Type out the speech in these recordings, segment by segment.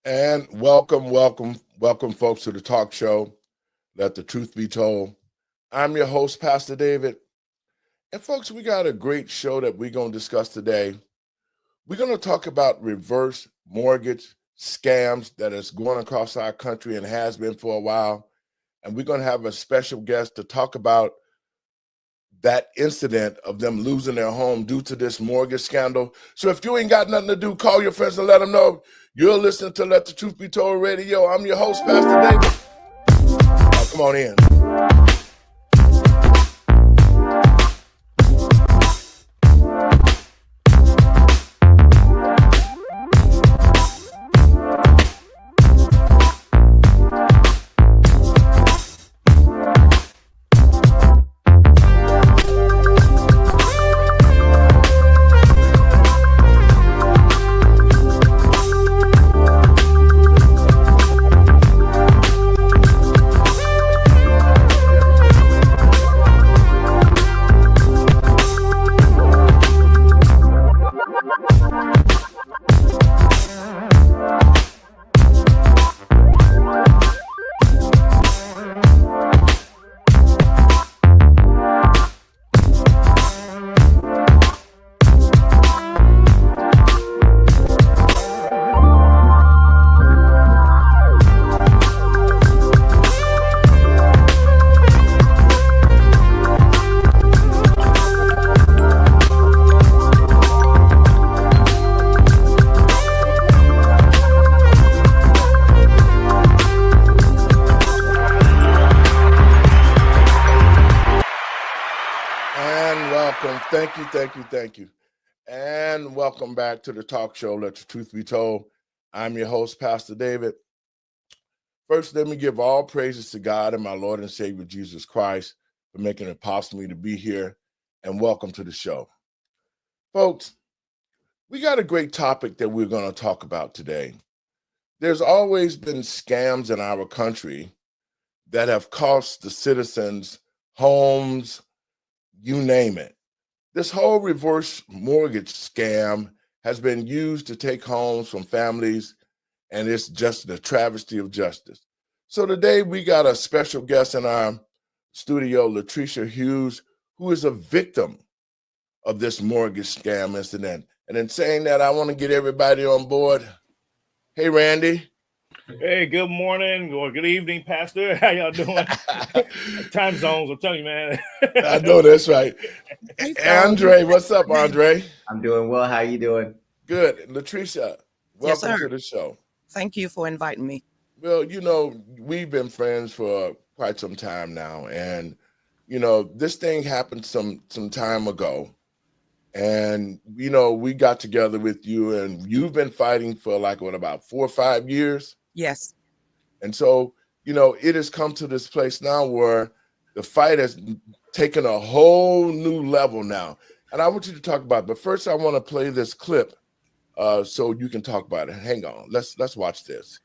And welcome, folks, to the talk show, Let the Truth Be Told. I'm your host, Pastor David. And, folks, we got a great show that we're going to discuss today. We're going to talk about reverse mortgage scams that is going across our country and has been for a while. And we're going to have a special guest to talk about that incident of them losing their home due to this mortgage scandal. So if you ain't got nothing to do, call your friends and let them know you're listening to Let the Truth Be Told Radio. I'm your host, Pastor David. Now, come on in. Thank you. And welcome back to the talk show, Let the Truth Be Told. I'm your host, Pastor David. First, let me give all praises to God and my Lord and Savior, Jesus Christ, for making it possible for me to be here, and welcome to the show. Folks, we got a great topic that we're going to talk about today. There's always been scams in our country that have cost the citizens homes, you name it. This whole reverse mortgage scam has been used to take homes from families, and it's just a travesty of justice. So today we got a special guest in our studio, Latricia Hughes, who is a victim of this mortgage scam incident. And in saying that, I want to get everybody on board. Hey, Randy. Hey, good morning or good evening, Pastor. How y'all doing? Time zones, I'm telling you, man. I know that's right. Andre, what's up, Andre? I'm doing well. How you doing? Good. Latricia, welcome to the show. Thank you for inviting me. Well, we've been friends for quite some time now. And, this thing happened some time ago. And, we got together with you, and you've been fighting for about 4 or 5 years? Yes. And so, it has come to this place now where the fight has taken a whole new level now. And I want you to talk about it. But first, I want to play this clip so you can talk about it. Hang on. Let's watch this.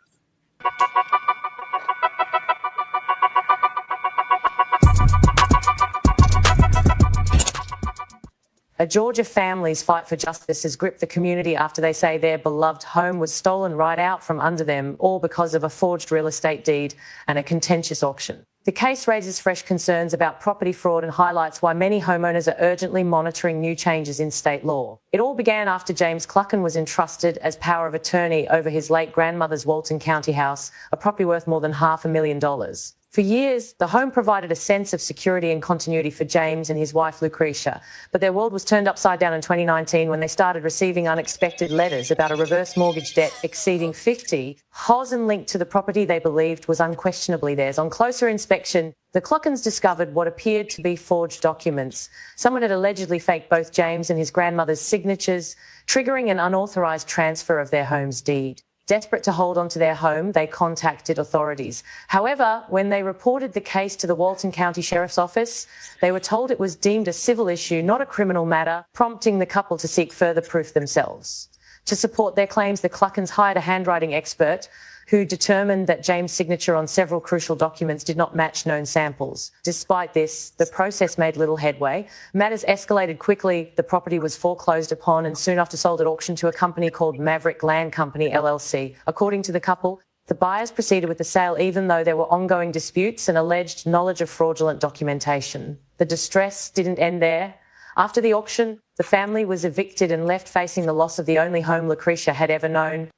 A Georgia family's fight for justice has gripped the community after they say their beloved home was stolen right out from under them, all because of a forged real estate deed and a contentious auction. The case raises fresh concerns about property fraud and highlights why many homeowners are urgently monitoring new changes in state law. It all began after James Clucken was entrusted as power of attorney over his late grandmother's Walton County house, a property worth more than $500,000. For years, the home provided a sense of security and continuity for James and his wife Lucretia, but their world was turned upside down in 2019 when they started receiving unexpected letters about a reverse mortgage debt exceeding $50,000 linked to the property they believed was unquestionably theirs. On closer inspection, the Cluckens discovered what appeared to be forged documents. Someone had allegedly faked both James and his grandmother's signatures, triggering an unauthorized transfer of their home's deed. Desperate to hold on to their home, they contacted authorities. However, when they reported the case to the Walton County Sheriff's Office, they were told it was deemed a civil issue, not a criminal matter, prompting the couple to seek further proof themselves. To support their claims, the Cluckens hired a handwriting expert who determined that James' signature on several crucial documents did not match known samples. Despite this, the process made little headway. Matters escalated quickly. The property was foreclosed upon and soon after sold at auction to a company called Maverick Land Company, LLC. According to the couple, the buyers proceeded with the sale even though there were ongoing disputes and alleged knowledge of fraudulent documentation. The distress didn't end there. After the auction, the family was evicted and left facing the loss of the only home Lucretia had ever known.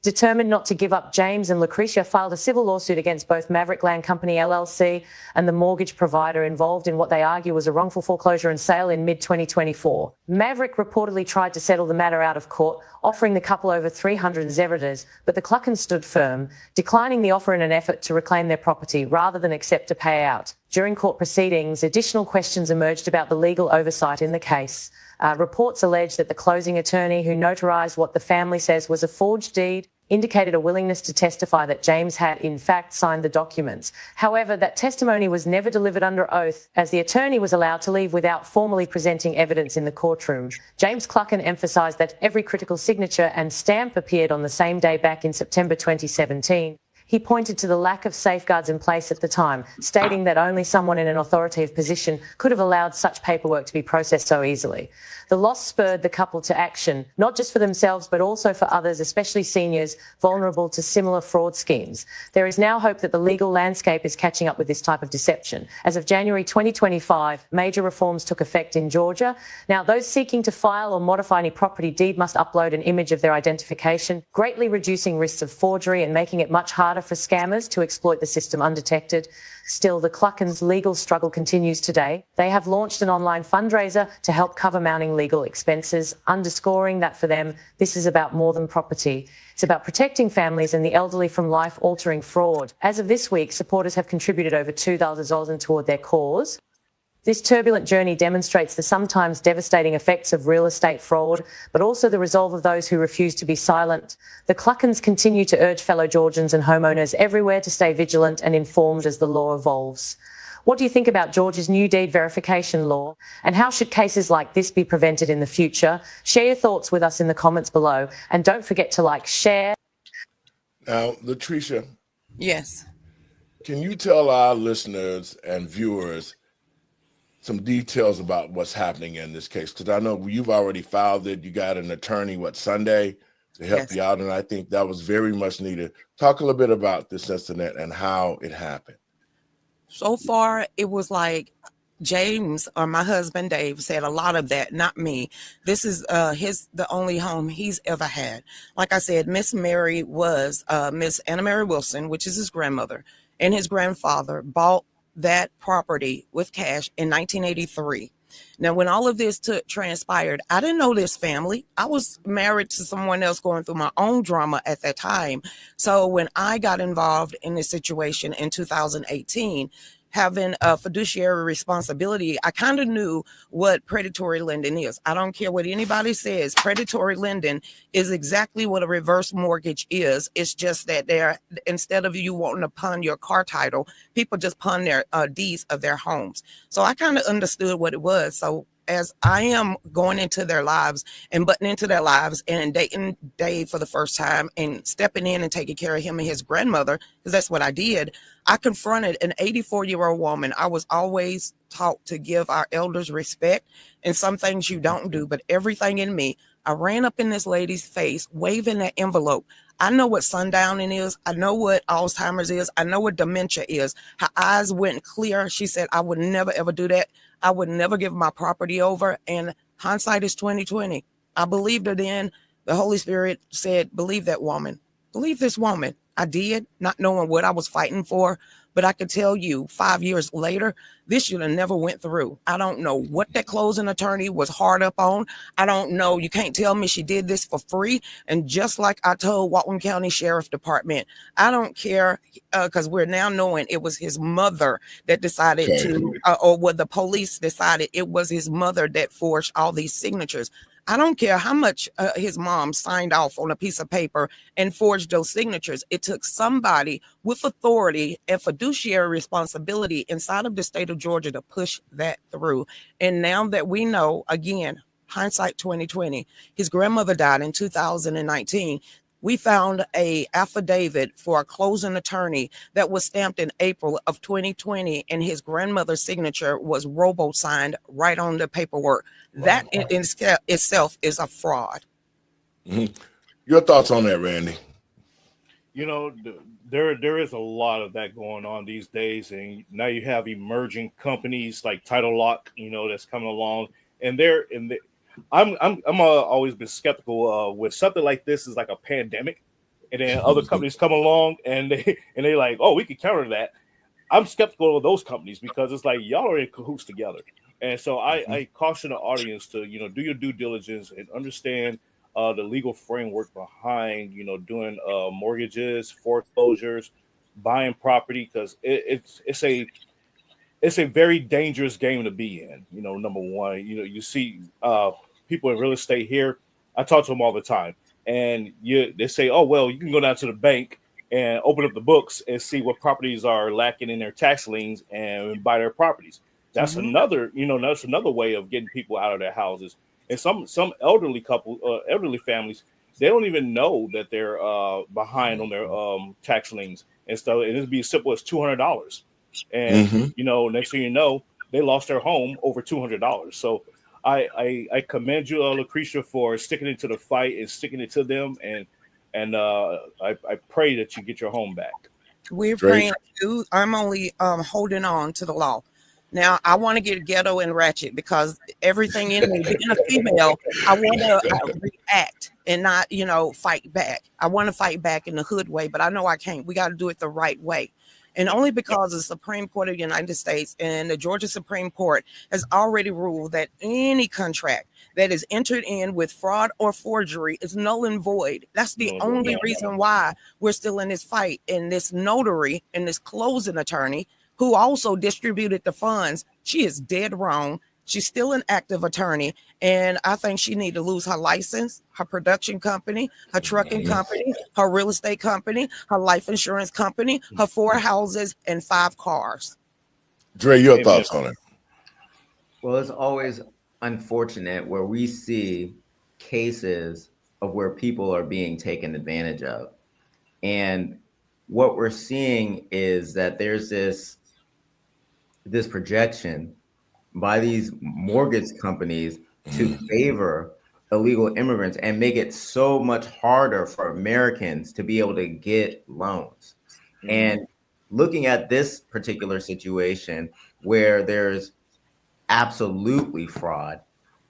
Determined not to give up, James and Lucretia filed a civil lawsuit against both Maverick Land Company LLC and the mortgage provider involved in what they argue was a wrongful foreclosure and sale in mid-2024. Maverick reportedly tried to settle the matter out of court, offering the couple over 300 zeverders, but the Cluckens stood firm, declining the offer in an effort to reclaim their property rather than accept a payout. During court proceedings, additional questions emerged about the legal oversight in the case. Reports allege that the closing attorney who notarized what the family says was a forged deed indicated a willingness to testify that James had, in fact, signed the documents. However, that testimony was never delivered under oath, as the attorney was allowed to leave without formally presenting evidence in the courtroom. James Clucken emphasised that every critical signature and stamp appeared on the same day back in September 2017. He pointed to the lack of safeguards in place at the time, stating that only someone in an authoritative position could have allowed such paperwork to be processed so easily. The loss spurred the couple to action, not just for themselves, but also for others, especially seniors vulnerable to similar fraud schemes. There is now hope that the legal landscape is catching up with this type of deception. As of January 2025, major reforms took effect in Georgia. Now, those seeking to file or modify any property deed must upload an image of their identification, greatly reducing risks of forgery and making it much harder for scammers to exploit the system undetected. Still, the Cluckens' legal struggle continues today. They have launched an online fundraiser to help cover mounting legal expenses, underscoring that for them, this is about more than property. It's about protecting families and the elderly from life-altering fraud. As of this week, supporters have contributed over $2,000 toward their cause. This turbulent journey demonstrates the sometimes devastating effects of real estate fraud, but also the resolve of those who refuse to be silent. The Cluckens continue to urge fellow Georgians and homeowners everywhere to stay vigilant and informed as the law evolves. What do you think about Georgia's new deed verification law, and how should cases like this be prevented in the future? Share your thoughts with us in the comments below, and don't forget to like, share. Now, Latricia. Yes. Can you tell our listeners and viewers some details about what's happening in this case? Because I know you've already filed it. You got an attorney, Sunday, to help you out, and I think that was very much needed. Talk a little bit about this incident and how it happened. So far, it was like James, or my husband Dave, said a lot of that, not me. This is the only home he's ever had. Like I said, Miss Mary was Miss Anna Mary Wilson, which is his grandmother, and his grandfather bought that property with cash in 1983. Now, when all of this transpired, I didn't know this family. I was married to someone else going through my own drama at that time. So when I got involved in this situation in 2018, having a fiduciary responsibility, I kind of knew what predatory lending is. I don't care what anybody says. Predatory lending is exactly what a reverse mortgage is. It's just that instead of you wanting to pawn your car title, people just pawn their deeds of their homes. So I kind of understood what it was. So as I am going into their lives and butting into their lives and dating Dave for the first time and stepping in and taking care of him and his grandmother, because that's what I did, I confronted an 84-year-old woman. I was always taught to give our elders respect, and some things you don't do, but everything in me, I ran up in this lady's face, waving that envelope. I know what sundowning is. I know what Alzheimer's is. I know what dementia is. Her eyes went clear. She said, I would never, ever do that. I would never give my property over. And hindsight is 20/20. I believed her then. The Holy Spirit said, believe that woman. Believe this woman. I did, not knowing what I was fighting for. But I could tell you 5 years later, this should have never went through. I don't know what that closing attorney was hard up on. I don't know. You can't tell me she did this for free. And just like I told Walton County Sheriff Department, I don't care, because we're now knowing it was his mother that decided or what the police decided it was his mother that forged all these signatures. I don't care how much his mom signed off on a piece of paper and forged those signatures. It took somebody with authority and fiduciary responsibility inside of the state of Georgia to push that through. And now that we know, again, hindsight 20/20, his grandmother died in 2019. We found a affidavit for a closing attorney that was stamped in April of 2020, and his grandmother's signature was robo-signed right on the paperwork. That in itself is a fraud. Mhm. Your thoughts on that, Randy? There is a lot of that going on these days, and now you have emerging companies like Title Lock, that's coming along, and I'm always been skeptical with something like this is like a pandemic, and then other companies come along and they like, oh, we can counter that. I'm skeptical of those companies because it's like y'all are in cahoots together. And so I caution the audience to, do your due diligence and understand the legal framework behind, doing mortgages, foreclosures, buying property, because it's a very dangerous game to be in. Number one, you see people in real estate here. I talk to them all the time, and they say, "Oh, well, you can go down to the bank and open up the books and see what properties are lacking in their tax liens and buy their properties." That's that's another way of getting people out of their houses. And some elderly families, they don't even know that they're behind on their tax liens and stuff. And it'd be as simple as $200. And next thing you know, they lost their home over $200. So I commend you, Lucretia, for sticking into the fight and sticking it to them, and I pray that you get your home back. We're praying too. I'm only holding on to the law. Now I want to get ghetto and ratchet because everything in me, being a female, I want to react and not, fight back. I want to fight back in the hood way, but I know I can't. We got to do it the right way. And only because the Supreme Court of the United States and the Georgia Supreme Court has already ruled that any contract that is entered in with fraud or forgery is null and void. That's the only reason why we're still in this fight. And this notary and this closing attorney who also distributed the funds, she is dead wrong. She's still an active attorney, and I think she need to lose her license, her production company, her trucking company, her real estate company, her life insurance company, her 4 houses, and 5 cars. Dre, your thoughts on it? Well, it's always unfortunate where we see cases of where people are being taken advantage of. And what we're seeing is that there's this projection by these mortgage companies to favor illegal immigrants and make it so much harder for Americans to be able to get loans. And looking at this particular situation where there's absolutely fraud,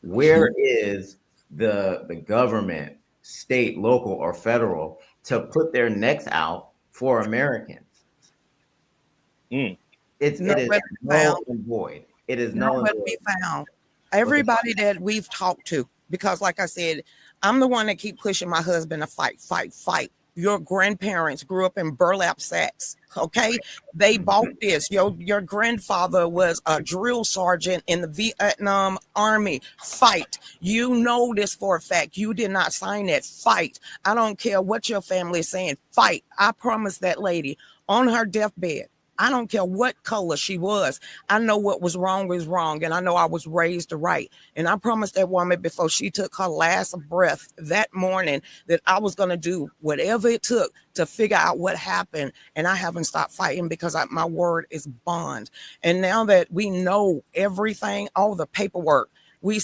where is the government, state, local, or federal, to put their necks out for Americans? It is null and void. It is null and void. Found. Everybody that we've talked to, because like I said, I'm the one that keep pushing my husband to fight. Your grandparents grew up in burlap sacks. Okay, they bought this. Your grandfather was a drill sergeant in the Vietnam Army. Fight. You know this for a fact. You did not sign that. Fight. I don't care what your family is saying. Fight. I promised that lady on her deathbed. I don't care what color she was. I know what was wrong, and I know I was raised right. And I promised that woman before she took her last breath that morning that I was going to do whatever it took to figure out what happened. And I haven't stopped fighting because my word is bond. And now that we know everything, all the paperwork, we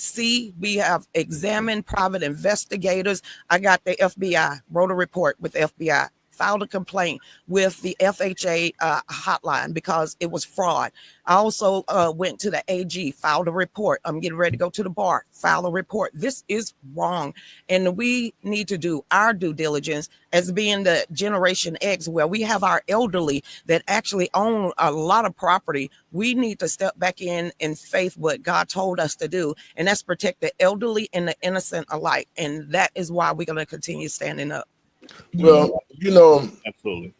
have examined private investigators. I got the FBI, wrote a report with FBI. Filed a complaint with the FHA hotline because it was fraud. I also went to the AG, filed a report. I'm getting ready to go to the bar, file a report. This is wrong. And we need to do our due diligence as being the Generation X, where we have our elderly that actually own a lot of property. We need to step back in faith what God told us to do, and that's protect the elderly and the innocent alike. And that is why we're going to continue standing up. Well, absolutely.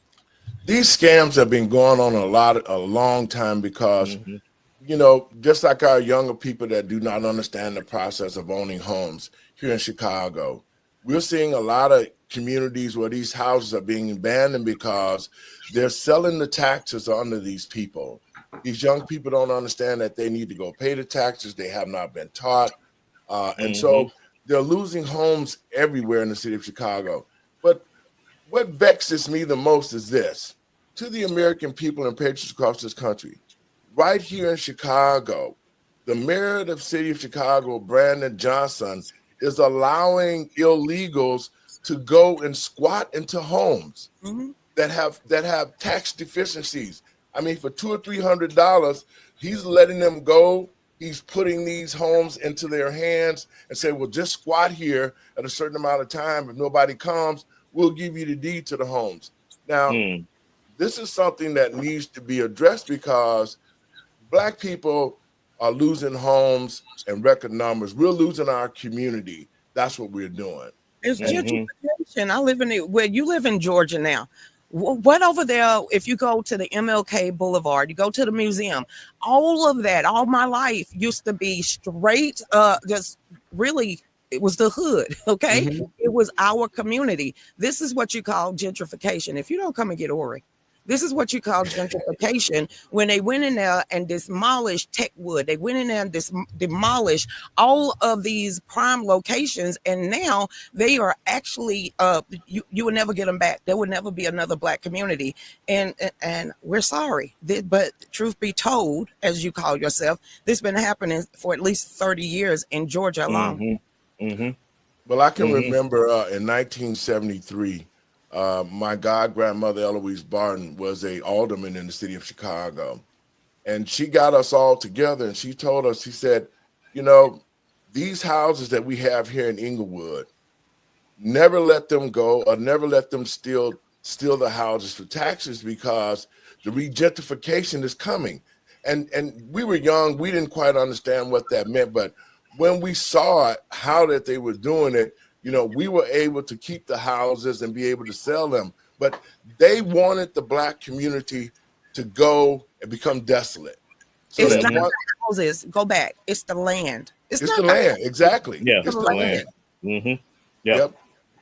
These scams have been going on a long time because, just like our younger people that do not understand the process of owning homes here in Chicago, we're seeing a lot of communities where these houses are being abandoned because they're selling the taxes onto these people. These young people don't understand that they need to go pay the taxes. They have not been taught. And so they're losing homes everywhere in the city of Chicago. But what vexes me the most is this: to the American people and patriots across this country, right here in Chicago, the mayor of the city of Chicago, Brandon Johnson, is allowing illegals to go and squat into homes that have tax deficiencies. I mean, for $200 or $300, he's letting them go. He's putting these homes into their hands and say, well, just squat here at a certain amount of time. If nobody comes, we'll give you the deed to the homes. Now, this is something that needs to be addressed because Black people are losing homes in record numbers. We're losing our community. That's what we're doing. It's gentrification. I live in it. Where you live in Georgia now. What over there, if you go to the MLK Boulevard, you go to the museum, all of that, all my life used to be straight, just really, it was the hood, okay? It was our community. This is what you call gentrification. If you don't come and get Ori, this is what you call gentrification. When they went in there and demolished Techwood, they went in there and demolished all of these prime locations, and now they are actually you will never get them back. There will never be another Black community, and we're sorry, but truth be told, as you call yourself, this has been happening for at least 30 years in Georgia alone. Well, I can remember in 1973. My god-grandmother, Eloise Barton, was a alderman in the city of Chicago. And she got us all together and she told us, she said, you know, these houses that we have here in Inglewood, never let them go or never let them steal the houses for taxes because the regentrification is coming. And we were young, we didn't quite understand what that meant, but when we saw how that they were doing it, you know, we were able to keep the houses and be able to sell them. But they wanted the Black community to go and become desolate. So it's not the houses. Go back. It's the land. It's the land. Exactly. Yeah, it's the land. Yep.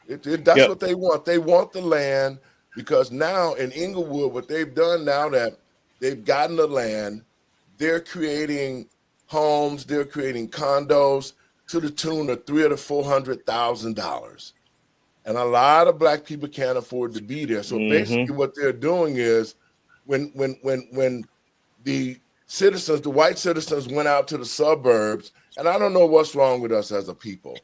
That's what they want. They want the land because now in Inglewood, what they've done now that they've gotten the land, they're creating homes, they're creating condos to the tune of $300,000 to $400,000, and a lot of Black people can't afford to be there. So basically, what they're doing is, when the citizens, the white citizens, went out to the suburbs, and I don't know what's wrong with us as a people.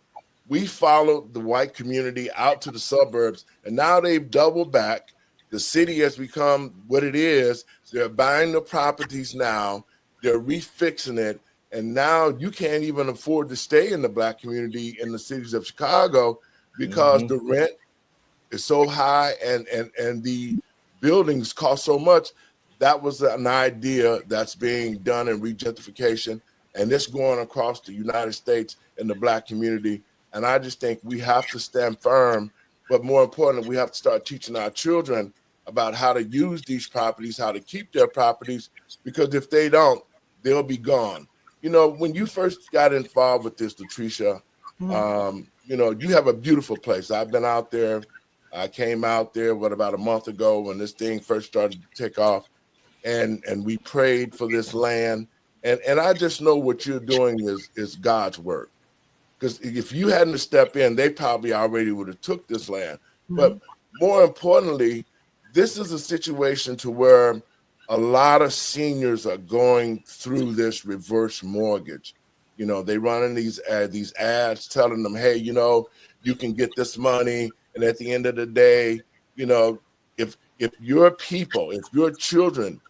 We followed the white community out to the suburbs, and now they've doubled back. The city has become what it is. They're buying the properties now. They're refixing it. And now you can't even afford to stay in the Black community in the cities of Chicago because the rent is so high and the buildings cost so much. That was an idea that's being done in regentrification, and it's going across the United States in the Black community. And I just think we have to stand firm, but more importantly, we have to start teaching our children about how to use these properties, how to keep their properties, because if they don't, they'll be gone. You know, when you first got involved with this, Latricia, you know, you have a beautiful place. I've been out there. I came out there, about a month ago when this thing first started to take off, and we prayed for this land. And I just know what you're doing is God's work. Because if you hadn't stepped in, they probably already would have took this land. But more importantly, this is a situation to where a lot of seniors are going through this reverse mortgage. You know, they running these ads telling them, hey, you know, you can get this money. And at the end of the day, you know, if your people, if your children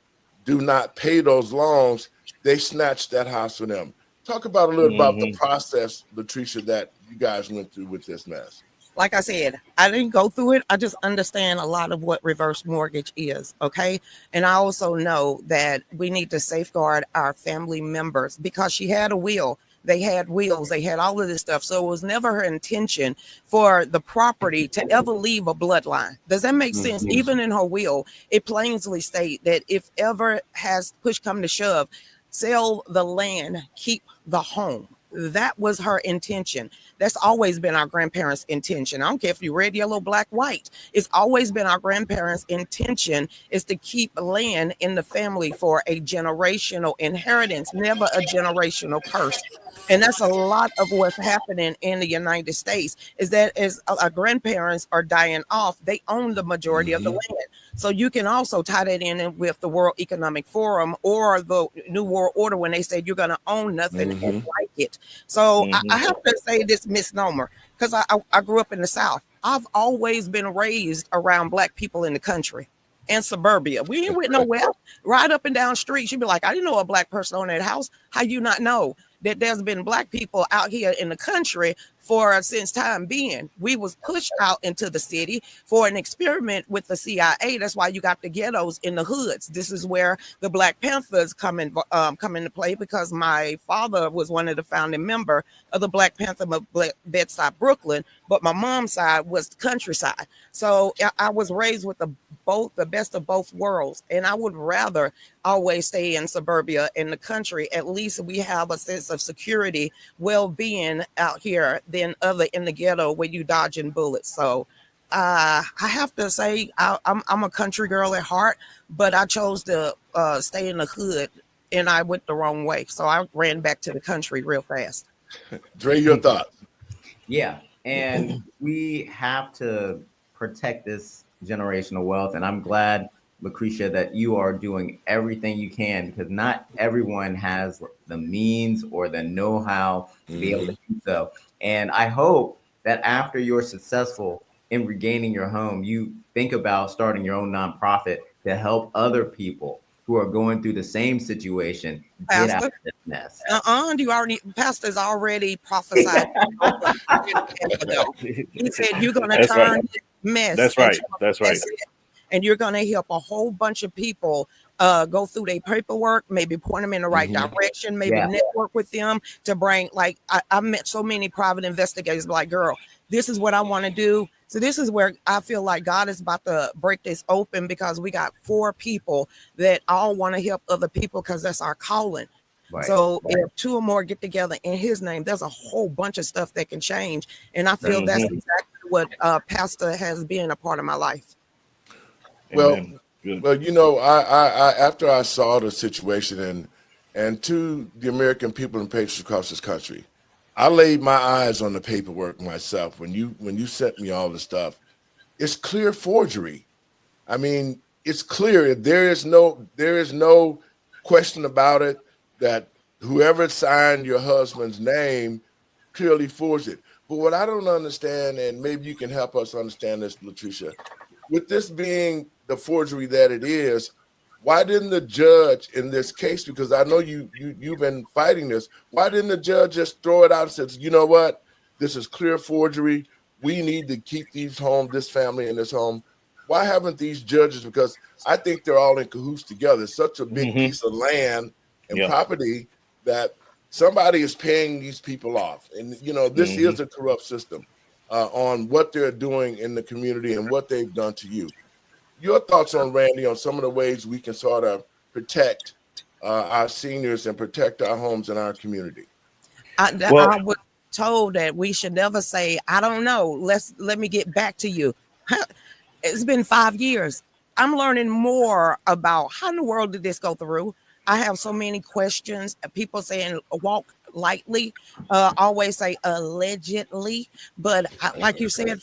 do not pay those loans, they snatch that house from them. Talk about a little about the process, Latricia, that you guys went through with this mess. Like I said, I didn't go through it. I just understand a lot of what reverse mortgage is, okay? And I also know that we need to safeguard our family members because she had a will. They had wills. They had all of this stuff. So it was never her intention for the property to ever leave a bloodline. Does that make sense? Even in her will, it plainly states that if ever has push come to shove, sell the land, keep the home. That was her intention. That's always been our grandparents' intention. I don't care if you're red, yellow, black, white. It's always been our grandparents' intention is to keep land in the family for a generational inheritance, never a generational curse. And that's a lot of what's happening in the United States is that as our grandparents are dying off, they own the majority of the land. So you can also tie that in with the World Economic Forum or the New World Order when they said you're going to own nothing and like it. So I have to say this misnomer because I grew up in the South. I've always been raised around Black people in the country and suburbia. We ain't went nowhere. Right up and down streets, you'd be like, I didn't know a Black person on that house. How you not know that there's been Black people out here in the country for since time being? We was pushed out into the city for an experiment with the CIA. That's why you got the ghettos in the hoods. This is where the Black Panthers come into play, because my father was one of the founding member of the Black Panther of Bedside, Brooklyn, but my mom's side was the countryside. So I was raised with the best of both worlds, and I would rather always stay in suburbia in the country. At least we have a sense of security, well-being out here than other in the ghetto where you dodging bullets. So I have to say I'm a country girl at heart, but I chose to stay in the hood, and I went the wrong way. So I ran back to the country real fast. Dre, your thoughts? Yeah, and we have to protect this generational wealth, and I'm glad, Lucretia, that you are doing everything you can, because not everyone has the means or the know-how to be able to do so. And I hope that after you're successful in regaining your home, you think about starting your own nonprofit to help other people who are going through the same situation get out of this mess. Pastor's already prophesied. He said you're going to turn this mess. That's right. That's right. And you're going to help a whole bunch of people go through their paperwork, maybe point them in the right direction, maybe network with them to bring, like, I met so many private investigators like, girl, this is what I want to do. So this is where I feel like God is about to break this open, because we got 4 people that all want to help other people because that's our calling. So if 2 or more get together in his name, there's a whole bunch of stuff that can change. And I feel that's exactly what Pastor has been a part of my life. Well, you know, I after I saw the situation and to the American people and patriots across this country, I laid my eyes on the paperwork myself. When you sent me all the stuff, it's clear forgery. I mean, it's clear. There is no question about it that whoever signed your husband's name clearly forged it. But what I don't understand, and maybe you can help us understand this, Latricia, with this being the forgery that it is, why didn't the judge in this case, because I know you've been fighting this, why didn't the judge just throw it out and say, you know what, this is clear forgery. We need to keep this family in this home. Why haven't these judges, because I think they're all in cahoots together. It's such a big piece of land and property that somebody is paying these people off. And, you know, this is a corrupt system on what they're doing in the community and what they've done to you. Your thoughts on, Randy, on some of the ways we can sort of protect our seniors and protect our homes and our community? I was told that we should never say, I don't know, let me get back to you. It's been 5 years. I'm learning more about how in the world did this go through. I have so many questions. People saying walk lightly, always say allegedly, but like you said,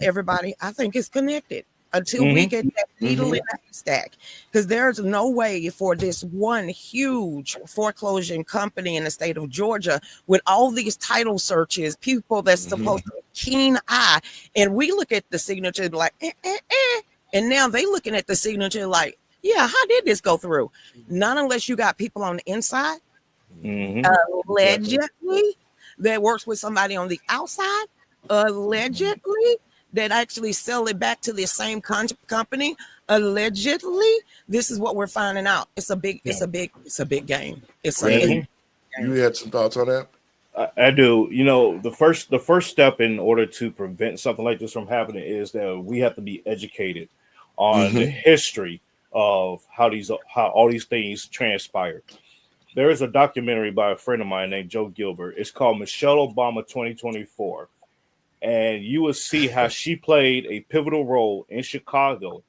everybody, I think it's connected until we get that needle in the haystack, because there's no way for this one huge foreclosure company in the state of Georgia with all these title searches, people that's supposed to have a keen eye, and we look at the signature like, and now they looking at the signature like, yeah, how did this go through? Not unless you got people on the inside, allegedly, that works with somebody on the outside, allegedly, that actually sell it back to the same company, allegedly. This is what we're finding out. It's a big game. You had some thoughts on that? I do. You know, the first step in order to prevent something like this from happening is that we have to be educated on the history of how all these things transpired. There is a documentary by a friend of mine named Joe Gilbert. It's called Michelle Obama 2024. And you will see how she played a pivotal role in Chicago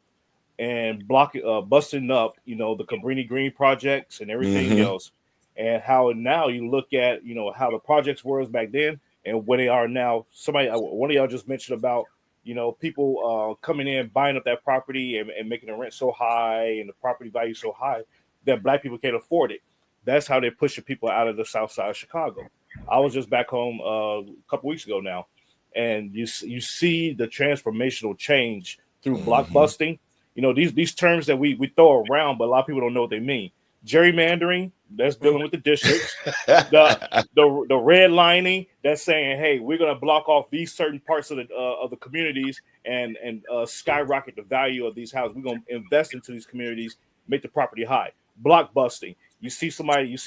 and busting up, you know, the Cabrini Green projects and everything else. and how now you look at, you know, how the projects were back then and where they are now. One of y'all just mentioned about, you know, people coming in, buying up that property and making the rent so high and the property value so high that black people can't afford it. That's how they're pushing people out of the south side of Chicago. I was just back home a couple weeks ago now, and you see the transformational change through blockbusting. You know, these terms that we throw around, but a lot of people don't know what they mean. Gerrymandering, that's dealing with the districts. the redlining, that's saying, hey, we're going to block off these certain parts of the communities and skyrocket the value of these houses. We're going to invest into these communities, make the property high. Blockbusting. You see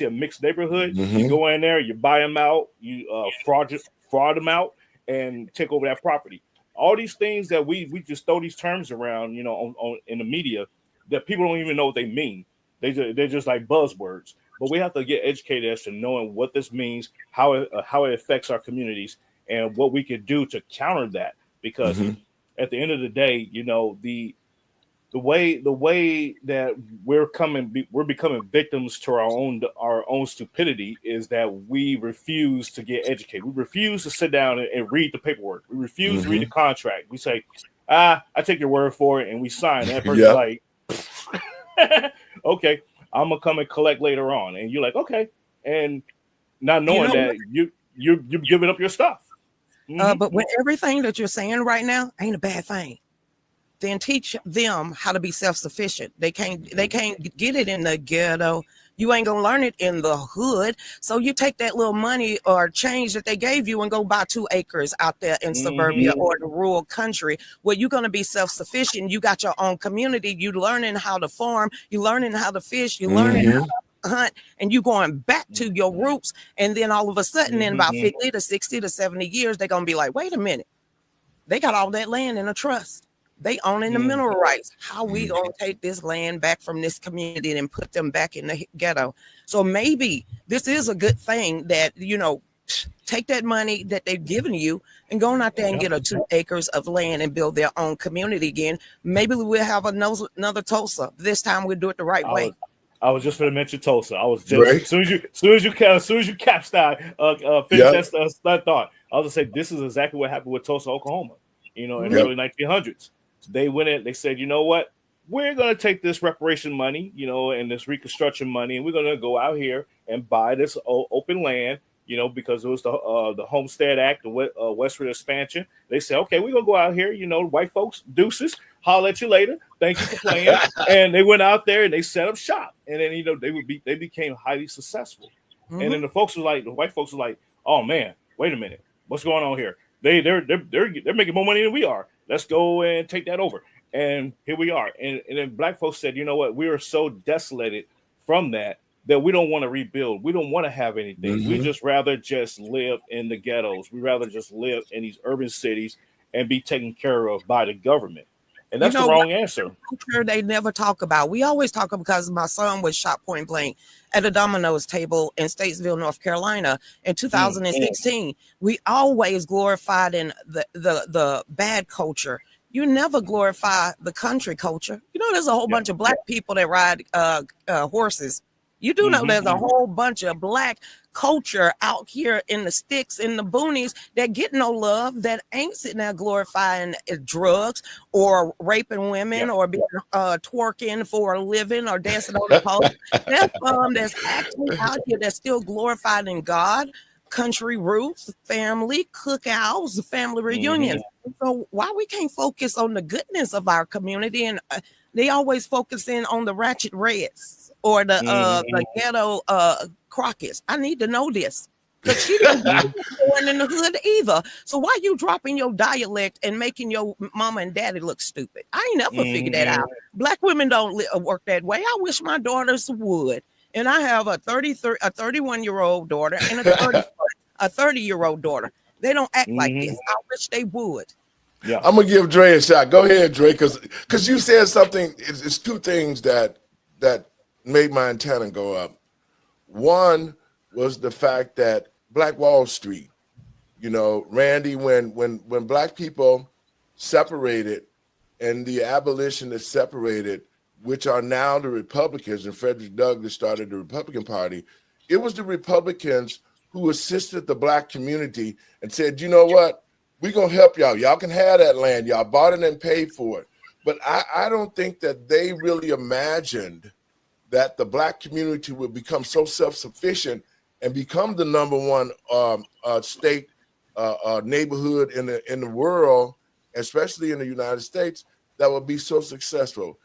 a mixed neighborhood, you go in there, you buy them out, you fraud them out, and take over that property. All these things that we just throw these terms around, you know, on in the media that people don't even know what they mean. They're just like buzzwords. But we have to get educated as to knowing what this means, how it affects our communities, and what we can do to counter that. Because at the end of the day, you know, the way that we're becoming victims to our own stupidity is that we refuse to get educated. We refuse to sit down and read the paperwork. We refuse to read the contract. We say, I take your word for it, and we sign. And that person's like, okay, I'm gonna come and collect later on. And you're like, okay, and not knowing that you're giving up your stuff. But with everything that you're saying right now, ain't a bad thing. Then teach them how to be self-sufficient. They can't get it in the ghetto. You ain't gonna learn it in the hood. So you take that little money or change that they gave you and go buy 2 acres out there in suburbia or the rural country where you're gonna be self-sufficient. You got your own community. You learning how to farm. You learning how to fish. You learning how to hunt, and you going back to your roots. And then all of a sudden, in about 50 to 60 to 70 years, they're gonna be like, wait a minute, they got all that land in a trust. They owning the mineral rights. How we gonna take this land back from this community and put them back in the ghetto? So maybe this is a good thing that, you know, take that money that they've given you and go out there and get 2 acres of land and build their own community again. Maybe we'll have another Tulsa. This time we'll do it the right way. I was just going to mention Tulsa. I was just as soon as you capsed that, finish that thought. I was going to say this is exactly what happened with Tulsa, Oklahoma. You know, in the early 1900s. They went in, they said, you know what? We're going to take this reparation money, you know, and this reconstruction money, and we're going to go out here and buy this open land, you know, because it was the Homestead Act, the westward expansion. They said, okay, we're going to go out here, you know, white folks, deuces, holler at you later. Thank you for playing. And they went out there and they set up shop. And then, you know, they became highly successful. And then the white folks were like, oh man, wait a minute. What's going on here? They're making more money than we are. Let's go and take that over. And here we are. And then black folks said, you know what? We are so desolated from that we don't want to rebuild. We don't want to have anything. We just rather just live in the ghettos. We rather just live in these urban cities and be taken care of by the government. And that's the wrong answer. Sure, they never talk about. We always talk about, because my son was shot point blank at a Domino's table in Statesville, North Carolina in 2016. We always glorified in the bad culture. You never glorify the country culture. You know, there's a whole bunch of black people that ride horses. You do know there's a whole bunch of black culture out here in the sticks, in the boonies, that get no love, that ain't sitting there glorifying drugs or raping women or being twerking for a living or dancing on the pole. That's actually out here that's still glorified in God, country roots, family, cookouts, family reunions. So why we can't focus on the goodness of our community? And they always focus in on the ratchet reds or the ghetto Crockett's. I need to know this, because she didn't born in the hood either. So why you dropping your dialect and making your mama and daddy look stupid? I ain't never figured that out. Black women don't work that way. I wish my daughters would. And I have a 31-year-old daughter and a 30-year-old daughter. They don't act like this. I wish they would. Yeah, I'm gonna give Dre a shot. Go ahead, Dre, because you said something. It's 2 things that made my antenna go up. One was the fact that Black Wall Street, you know, Randy, when black people separated and the abolitionists separated, which are now the Republicans, and Frederick Douglass started the Republican Party, It was the Republicans who assisted the black community and said, you know what, we're going to help y'all. Y'all can have that land. Y'all bought it and paid for it. But I don't think that they really imagined that the black community would become so self-sufficient and become the number one state neighborhood in the world, especially in the United States, that would be so successful.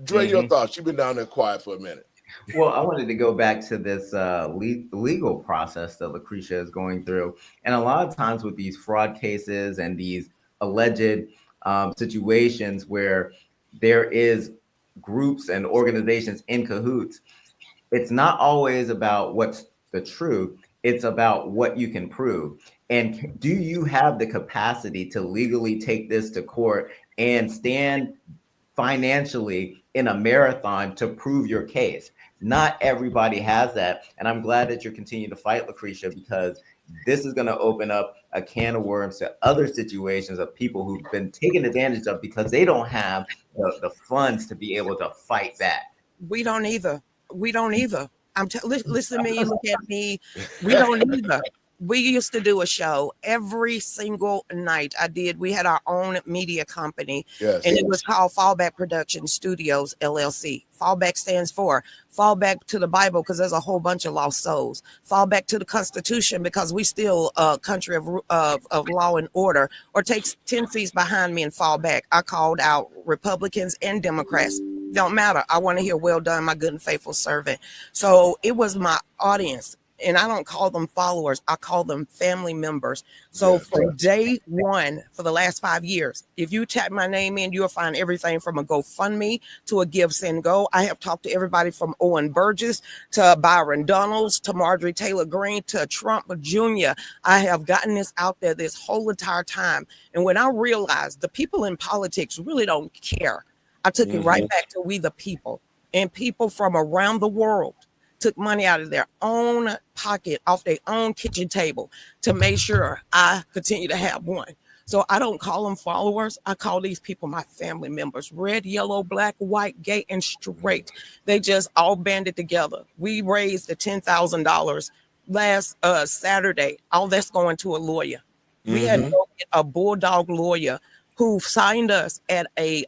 Dre, your thoughts? You've been down there quiet for a minute. Well, I wanted to go back to this legal process that Lucretia is going through. And a lot of times with these fraud cases and these alleged situations where there is groups and organizations in cahoots, it's not always about what's the truth. It's about what you can prove. And do you have the capacity to legally take this to court and stand financially in a marathon to prove your case? Not everybody has that. And I'm glad that you're continuing to fight, Lucretia, because this is going to open up a can of worms to other situations of people who've been taken advantage of because they don't have the funds to be able to fight back. We don't either. Listen to me, look at me. We don't either. We used to do a show every single night. We had our own media company, and it was called Fallback Production Studios, LLC. Fallback stands for fall back to the Bible because there's a whole bunch of lost souls. Fall back to the Constitution because we still a country of law and order. Or take 10 seats behind me and fall back. I called out Republicans and Democrats. Don't matter. I want to hear, well done, my good and faithful servant. So it was my audience. And I don't call them followers. I call them family members. So from day one, for the last 5 years, if you tap my name in, you'll find everything from a GoFundMe to a Give, Send, Go. I have talked to everybody from Owen Burgess to Byron Donalds to Marjorie Taylor Greene to Trump Jr. I have gotten this out there this whole entire time. And when I realized the people in politics really don't care, I took it right back to we the people, and people from around the world took money out of their own pocket, off their own kitchen table to make sure I continue to have one. So I don't call them followers. I call these people my family members, red, yellow, black, white, gay, and straight. They just all banded together. We raised the $10,000 last Saturday. All that's going to a lawyer. We had to go get a bulldog lawyer who signed us at a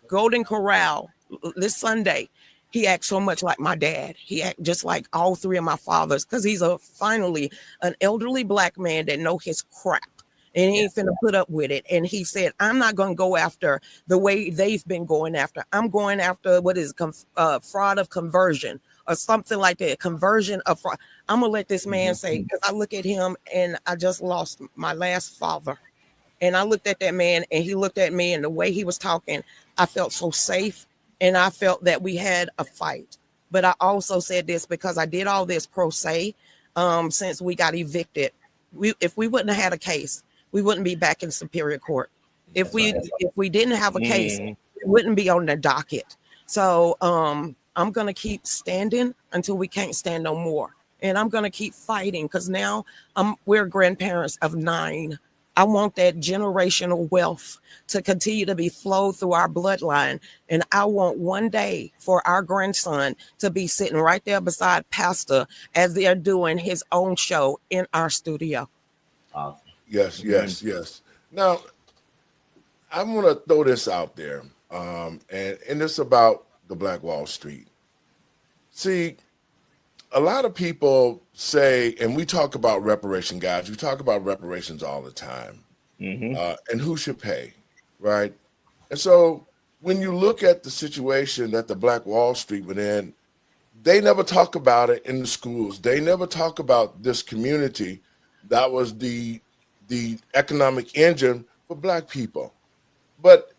Golden Corral this Sunday. He acts so much like my dad. He acts just like all three of my fathers because he's finally an elderly black man that know his crap. And he ain't finna put up with it. And he said, I'm not going to go after the way they've been going after. I'm going after what is fraud of conversion or something like that. Conversion of fraud. I'm going to let this man say, because I look at him and I just lost my last father. And I looked at that man and he looked at me, and the way he was talking, I felt so safe. And I felt that we had a fight. But I also said this because I did all this pro se since we got evicted. If we wouldn't have had a case, we wouldn't be back in Superior Court. If we didn't have a case, it wouldn't be on the docket. So I'm going to keep standing until we can't stand no more. And I'm going to keep fighting because now we're grandparents of 9. I want that generational wealth to continue to be flowed through our bloodline. And I want one day for our grandson to be sitting right there beside Pastor as they're doing his own show in our studio. Awesome. Yes. Now, I want to throw this out there, and it's about the Black Wall Street. See, a lot of people say, and we talk about reparation, guys. We talk about reparations all the time, and who should pay, right? And so when you look at the situation that the Black Wall Street went in, they never talk about it in the schools. They never talk about this community that was the economic engine for Black people. But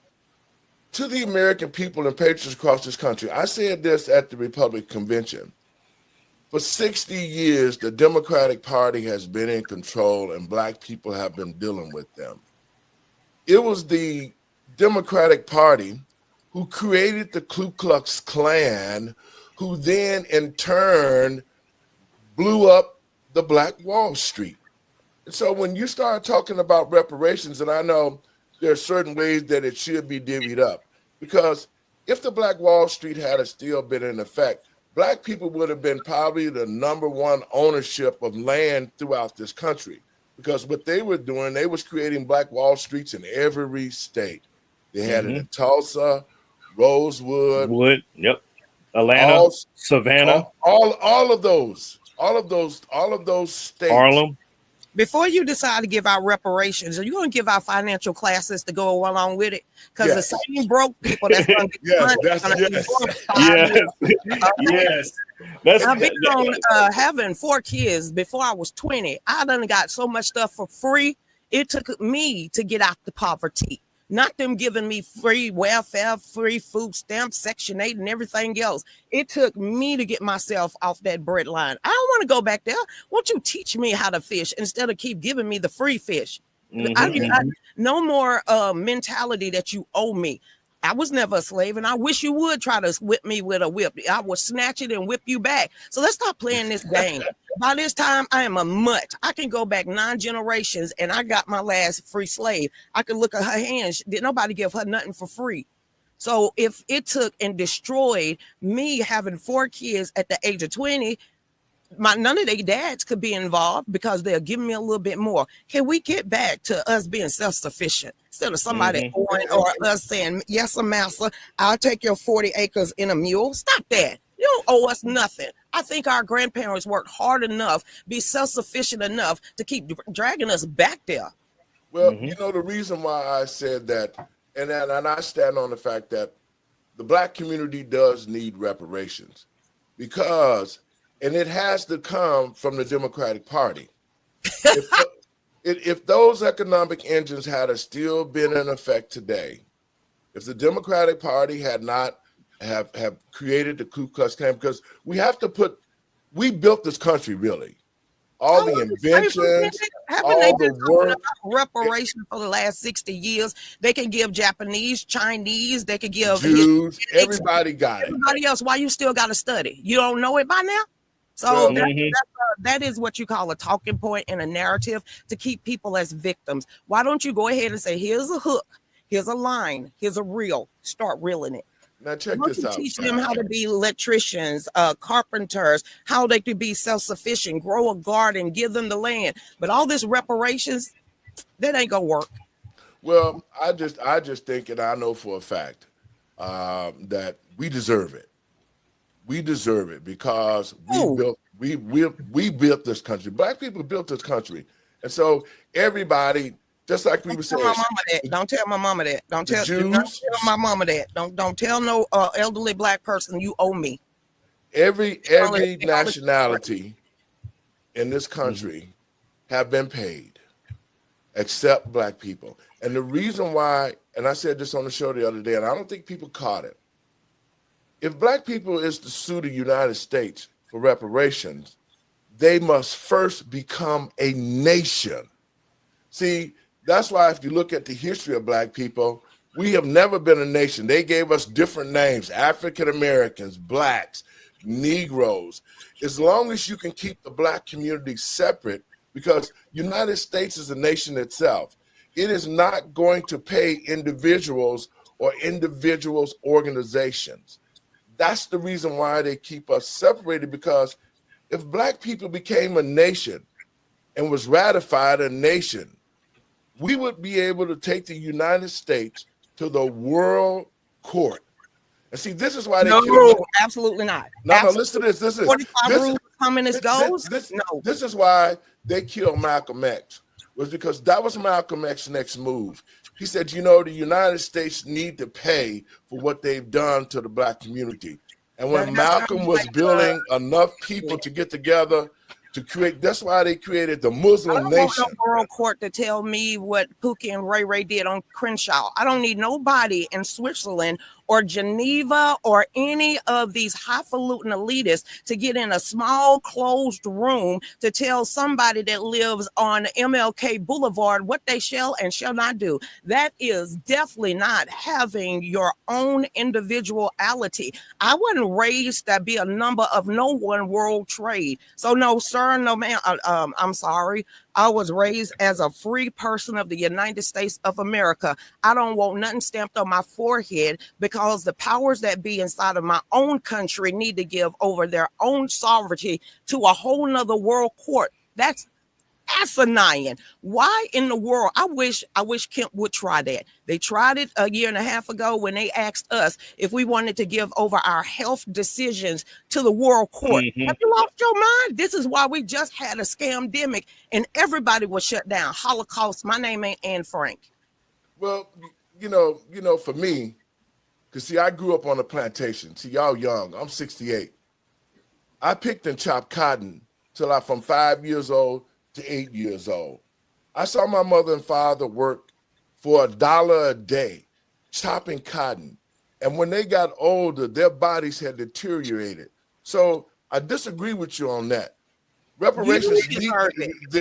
to the American people and patriots across this country, I said this at the Republican Convention. For 60 years, the Democratic Party has been in control and Black people have been dealing with them. It was the Democratic Party who created the Ku Klux Klan, who then in turn blew up the Black Wall Street. And so when you start talking about reparations, and I know there are certain ways that it should be divvied up, because if the Black Wall Street had still been in effect, Black people would have been probably the number one ownership of land throughout this country, because what they were doing, they was creating Black Wall Streets in every state. They had it in Tulsa, Rosewood, Wood, yep, Atlanta, all, Savannah, all of those states. Harlem. Before you decide to give out reparations, are you going to give out financial classes to go along with it? Because the same broke people that's going to get money. Yes. I've been on having 4 kids. Before I was 20, I done got so much stuff for free. It took me to get out the poverty. Not them giving me free welfare, free food stamps, Section 8 and everything else. It took me to get myself off that bread line. I don't want to go back there. Won't you teach me how to fish instead of keep giving me the free fish? No more mentality that you owe me. I was never a slave, and I wish you would try to whip me with a whip. I will snatch it and whip you back. So let's stop playing this game. By this time, I am a mutt. I can go back 9 generations, and I got my last free slave. I could look at her hands. Did nobody give her nothing for free? So if it took and destroyed me having 4 kids at the age of 20, none of their dads could be involved because they're giving me a little bit more. Can we get back to us being self-sufficient instead of somebody owing or us saying, yes, massa, I'll take your 40 acres in a mule? Stop that. You don't owe us nothing. I think our grandparents worked hard enough, be self-sufficient enough to keep dragging us back there. Well, you know, the reason why I said that, and I stand on the fact that the Black community does need reparations, because and it has to come from the Democratic Party. If those economic engines had still been in effect today, if the Democratic Party had not have created the Ku Klux Klan, because we built this country, really. All the inventions, all the work. Reparation for the last 60 years. They can give Japanese, Chinese, they could give Jews, everybody got it. Everybody else, why you still got to study? You don't know it by now? So that is what you call a talking point and a narrative to keep people as victims. Why don't you go ahead and say, here's a hook, here's a line, here's a reel, start reeling it. Now check this out. Teach them how to be electricians, carpenters, how they could be self-sufficient, grow a garden, give them the land. But all this reparations, that ain't gonna work. Well, I just think, and I know for a fact that we deserve it. We deserve it because we built this country. Black people built this country, and so everybody, just like we were saying, don't tell my mama that. Don't tell my mama that. Don't tell no elderly Black person you owe me. Every nationality in this country have been paid, except Black people. And the reason why, and I said this on the show the other day, and I don't think people caught it. If Black people is to sue the United States for reparations, they must first become a nation. See, that's why if you look at the history of Black people, we have never been a nation. They gave us different names: African Americans, Blacks, Negroes. As long as you can keep the Black community separate, because United States is a nation itself, it is not going to pay individuals or individuals' organizations. That's the reason why they keep us separated, because if Black people became a nation and was ratified a nation, we would be able to take the United States to the World Court. And see, this is why they absolutely not. No, listen to this. This is 45 rules communist goes. This is why they killed Malcolm X, was because that was Malcolm X's next move. He said, you know, the United States need to pay for what they've done to the Black community. And when Malcolm was building enough people to get together to create, that's why they created the Muslim nation. I don't want no world court to tell me what Pookie and Ray Ray did on Crenshaw. I don't need nobody in Switzerland or Geneva or any of these highfalutin elitists to get in a small closed room to tell somebody that lives on MLK Boulevard what they shall and shall not do. That is definitely not having your own individuality. I wasn't raised to be a number of no one world trade. So no, sir, no ma'am. I'm sorry. I was raised as a free person of the United States of America. I don't want nothing stamped on my forehead because the powers that be inside of my own country need to give over their own sovereignty to a whole nother world court. That's asinine. Why in the world? I wish Kemp would try that. They tried it a year and a half ago when they asked us if we wanted to give over our health decisions to the world court. Have you lost your mind? This is why we just had a scamdemic and everybody was shut down. Holocaust. My name ain't Anne Frank. Well, for me, because see, I grew up on a plantation. See, y'all young. I'm 68. I picked and chopped cotton till I'm from 5 years old to 8 years old. I saw my mother and father work for $1 a day, chopping cotton. And when they got older, their bodies had deteriorated. So I disagree with you on that. Reparations.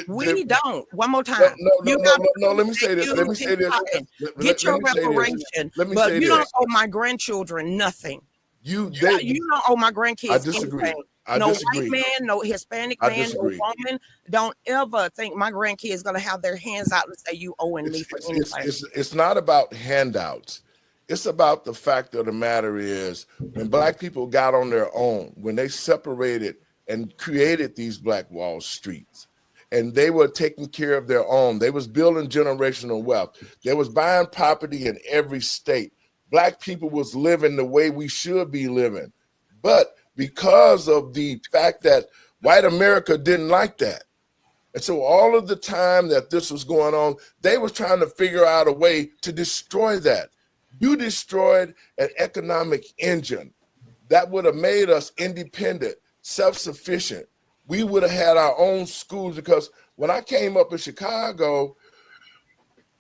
We don't. One more time. No. Let me say this. Get your reparation. But you don't owe my grandchildren nothing. You don't owe my grandkids. I disagree. Anything. I no disagree. White man, no Hispanic man, no woman. Don't ever think my grandkids gonna have their hands out and say you owing me for anything. It's not about handouts. It's about the fact of the matter is when Black people got on their own, when they separated and created these Black Wall Streets, and they were taking care of their own. They was building generational wealth. They was buying property in every state. Black people was living the way we should be living. But because of the fact that white America didn't like that. And so all of the time that this was going on, they was trying to figure out a way to destroy that. You destroyed an economic engine that would have made us independent, self-sufficient. We would have had our own schools, because when I came up in Chicago,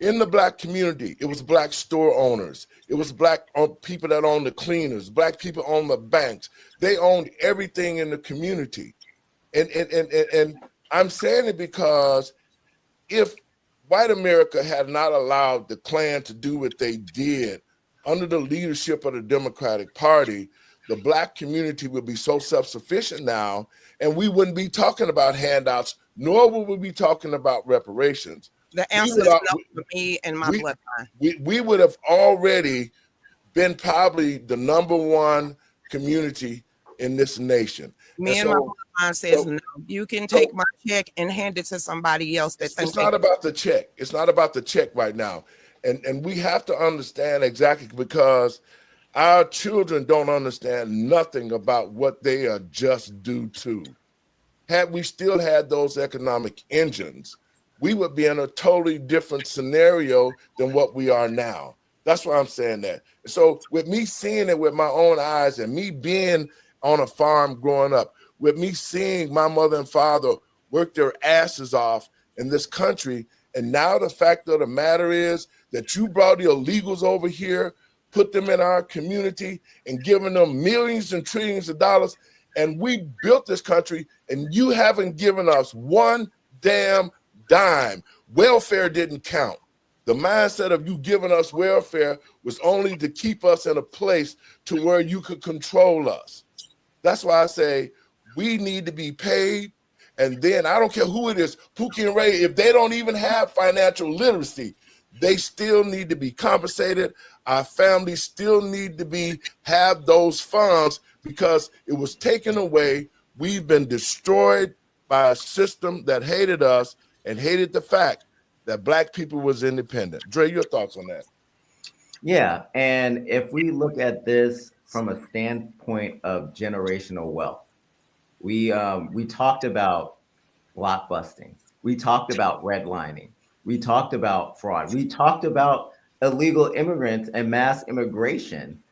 in the Black community, it was Black store owners. It was Black people that owned the cleaners, Black people owned the banks. They owned everything in the community. And I'm saying it because if white America had not allowed the Klan to do what they did under the leadership of the Democratic Party, the Black community would be so self-sufficient now, and we wouldn't be talking about handouts, nor would we be talking about reparations. The answer is no for me and my bloodline. We would have already been probably the #1 community in this nation. Me and my bloodline says no. You can take my check and hand it to somebody else. It's not about the check. It's not about the check right now. And we have to understand exactly, because our children don't understand nothing about what they are just due to. Had we still had those economic engines, we would be in a totally different scenario than what we are now. That's why I'm saying that. So with me seeing it with my own eyes, and me being on a farm growing up, with me seeing my mother and father work their asses off in this country, and now the fact of the matter is that you brought the illegals over here, put them in our community, and giving them millions and trillions of dollars, and we built this country, and you haven't given us one damn dime. Welfare didn't count. The mindset of you giving us welfare was only to keep us in a place to where you could control us. That's why I say we need to be paid. And then I don't care who it is, Pookie and Ray, if they don't even have financial literacy, they still need to be compensated. Our families still need to have those funds, because it was taken away. We've been destroyed by a system that hated us and hated the fact that Black people was independent. Dre, your thoughts on that? Yeah, and if we look at this from a standpoint of generational wealth, we talked about blockbusting. We talked about redlining. We talked about fraud. We talked about illegal immigrants and mass immigration.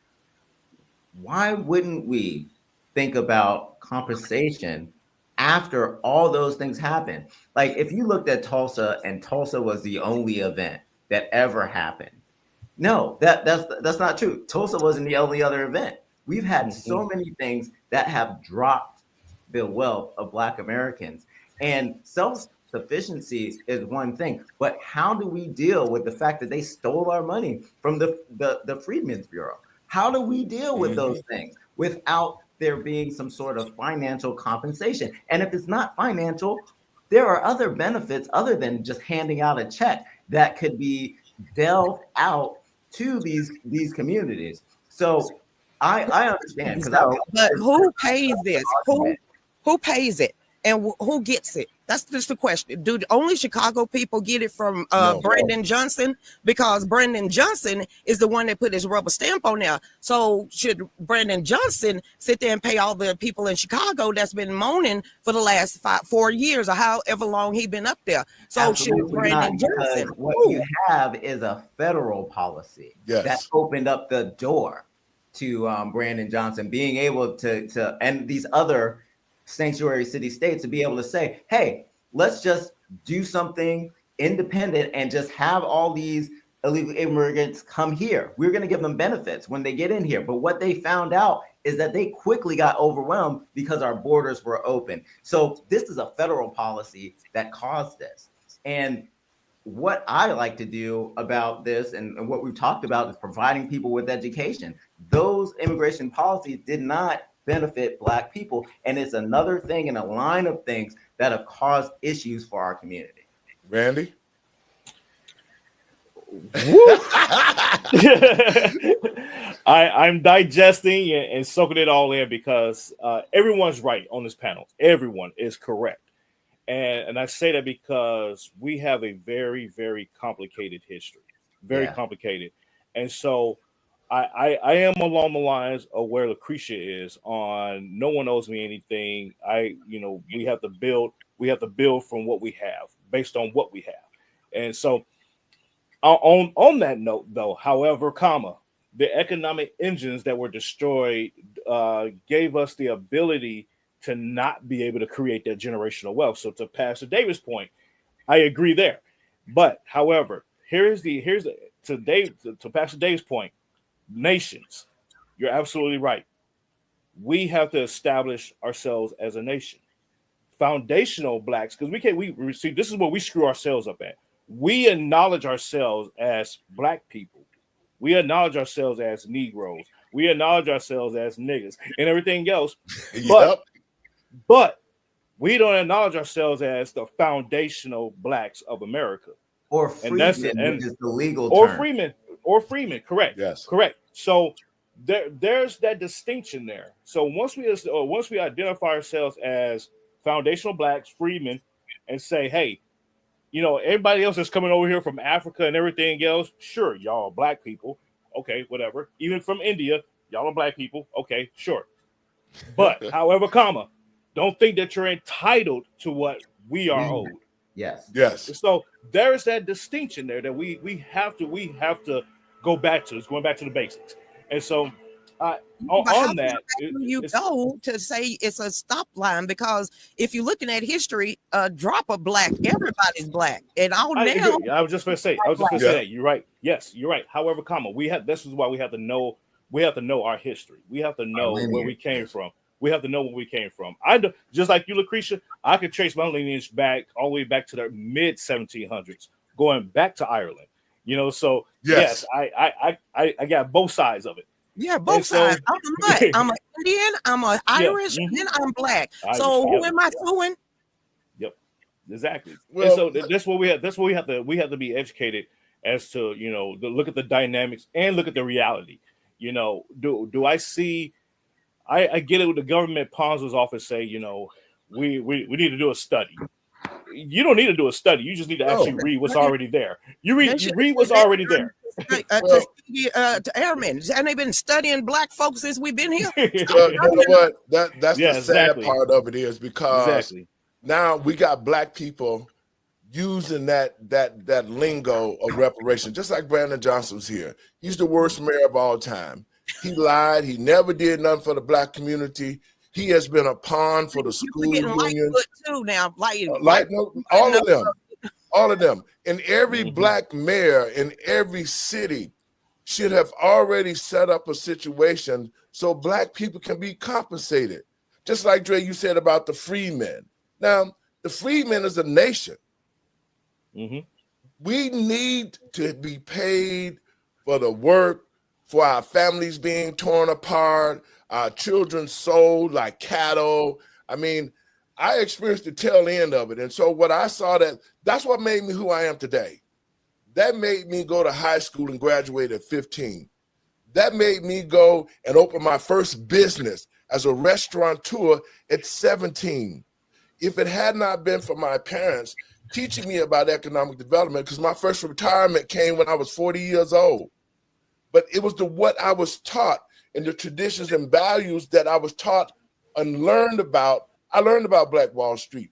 Why wouldn't we think about compensation after all those things happen? Like, if you looked at Tulsa, and Tulsa was the only event that ever happened. No, that's not true. Tulsa wasn't the only other event. We've had so many things that have dropped the wealth of Black Americans. And self-sufficiency is one thing, but how do we deal with the fact that they stole our money from the Freedmen's Bureau? How do we deal with those things without there being some sort of financial compensation? And if it's not financial, there are other benefits other than just handing out a check that could be dealt out to these communities. So I understand, because So, but who pays this? Who pays it, and who gets it? That's just the question. Do only Chicago people get it from No. Brandon Johnson? Because Brandon Johnson is the one that put his rubber stamp on there. So should Brandon Johnson sit there and pay all the people in Chicago that's been moaning for the last 4 years or however long he been up there? So Absolutely should Brandon not, Johnson? what you have is a federal policy that opened up the door to Brandon Johnson being able to and these other sanctuary city states to be able to say, hey, let's just do something independent and just have all these illegal immigrants come here. We're going to give them benefits when they get in here. But what they found out is that they quickly got overwhelmed because our borders were open. So this is a federal policy that caused this. And what I like to do about this and what we've talked about is providing people with education. Those immigration policies did not benefit Black people. And it's another thing in a line of things that have caused issues for our community. Randy? I'm digesting and soaking it all in because everyone's right on this panel. Everyone is correct. And I say that because we have a very, very complicated history, very complicated. And so I am along the lines of where Lucretia is on no one owes me anything. We have to build from what we have based on what we have. And so on that note, though, however, the economic engines that were destroyed gave us the ability to not be able to create that generational wealth. So to Pastor Davis' point, I agree there. But however, to Pastor Davis' point, nations, you're absolutely right. We have to establish ourselves as a nation. Foundational Blacks, because we see this is where we screw ourselves up at. We acknowledge ourselves as Black people. We acknowledge ourselves as Negroes. We acknowledge ourselves as niggas and everything else. But we don't acknowledge ourselves as the foundational Blacks of America. Or freedmen, which is the legal term. Or freemen, correct. Yes. Correct. So there's that distinction there. So once we identify ourselves as foundational Blacks, freemen, and say, hey, everybody else that's coming over here from Africa and everything else, sure, y'all are Black people. Okay, whatever. Even from India, y'all are Black people. Okay, sure. But however, don't think that you're entitled to what we are owed. Yes. So there's that distinction there that we have to go back to. It's going back to the basics. And so on that, you go to say it's a stop line, because if you're looking at history, a drop of Black, everybody's Black. And I was just going to say that. You're right. Yes, you're right. However, this is why we have to know our history. We have to know where we came from. We have to know where we came from. Just like you, Lucretia, I could trace my lineage back all the way back to the mid 1700s, going back to Ireland. So yes, I got both sides of it. Yeah, both sides. I'm an Indian, I'm an Irish, and I'm Black. So who am I suing? Yep, exactly. Well, and so that's what we have. That's what we have to be educated as to look at the dynamics and look at the reality. Do I see? I get it with the government pawns office say, we need to do a study. You don't need to do a study. You just need to actually read what's already there. You read what's already there. To airmen, and they've been studying Black folks since we've been here. You know what? That's the sad part of it is because now we got Black people using that lingo of reparation, just like Brandon Johnson was here. He's the worst mayor of all time. He lied. He never did nothing for the Black community. He has been a pawn for the school union. Too now, all of them. And every Black mayor in every city should have already set up a situation so Black people can be compensated. Just like Dre, you said about the freemen. Now, the freemen is a nation. We need to be paid for the work, for our families being torn apart, our children sold like cattle. I mean, I experienced the tail end of it. And so what I saw, that's what made me who I am today. That made me go to high school and graduate at 15. That made me go and open my first business as a restaurateur at 17. If it had not been for my parents teaching me about economic development, because my first retirement came when I was 40 years old, but it was what I was taught and the traditions and values that I was taught and learned about. I learned about Black Wall Street.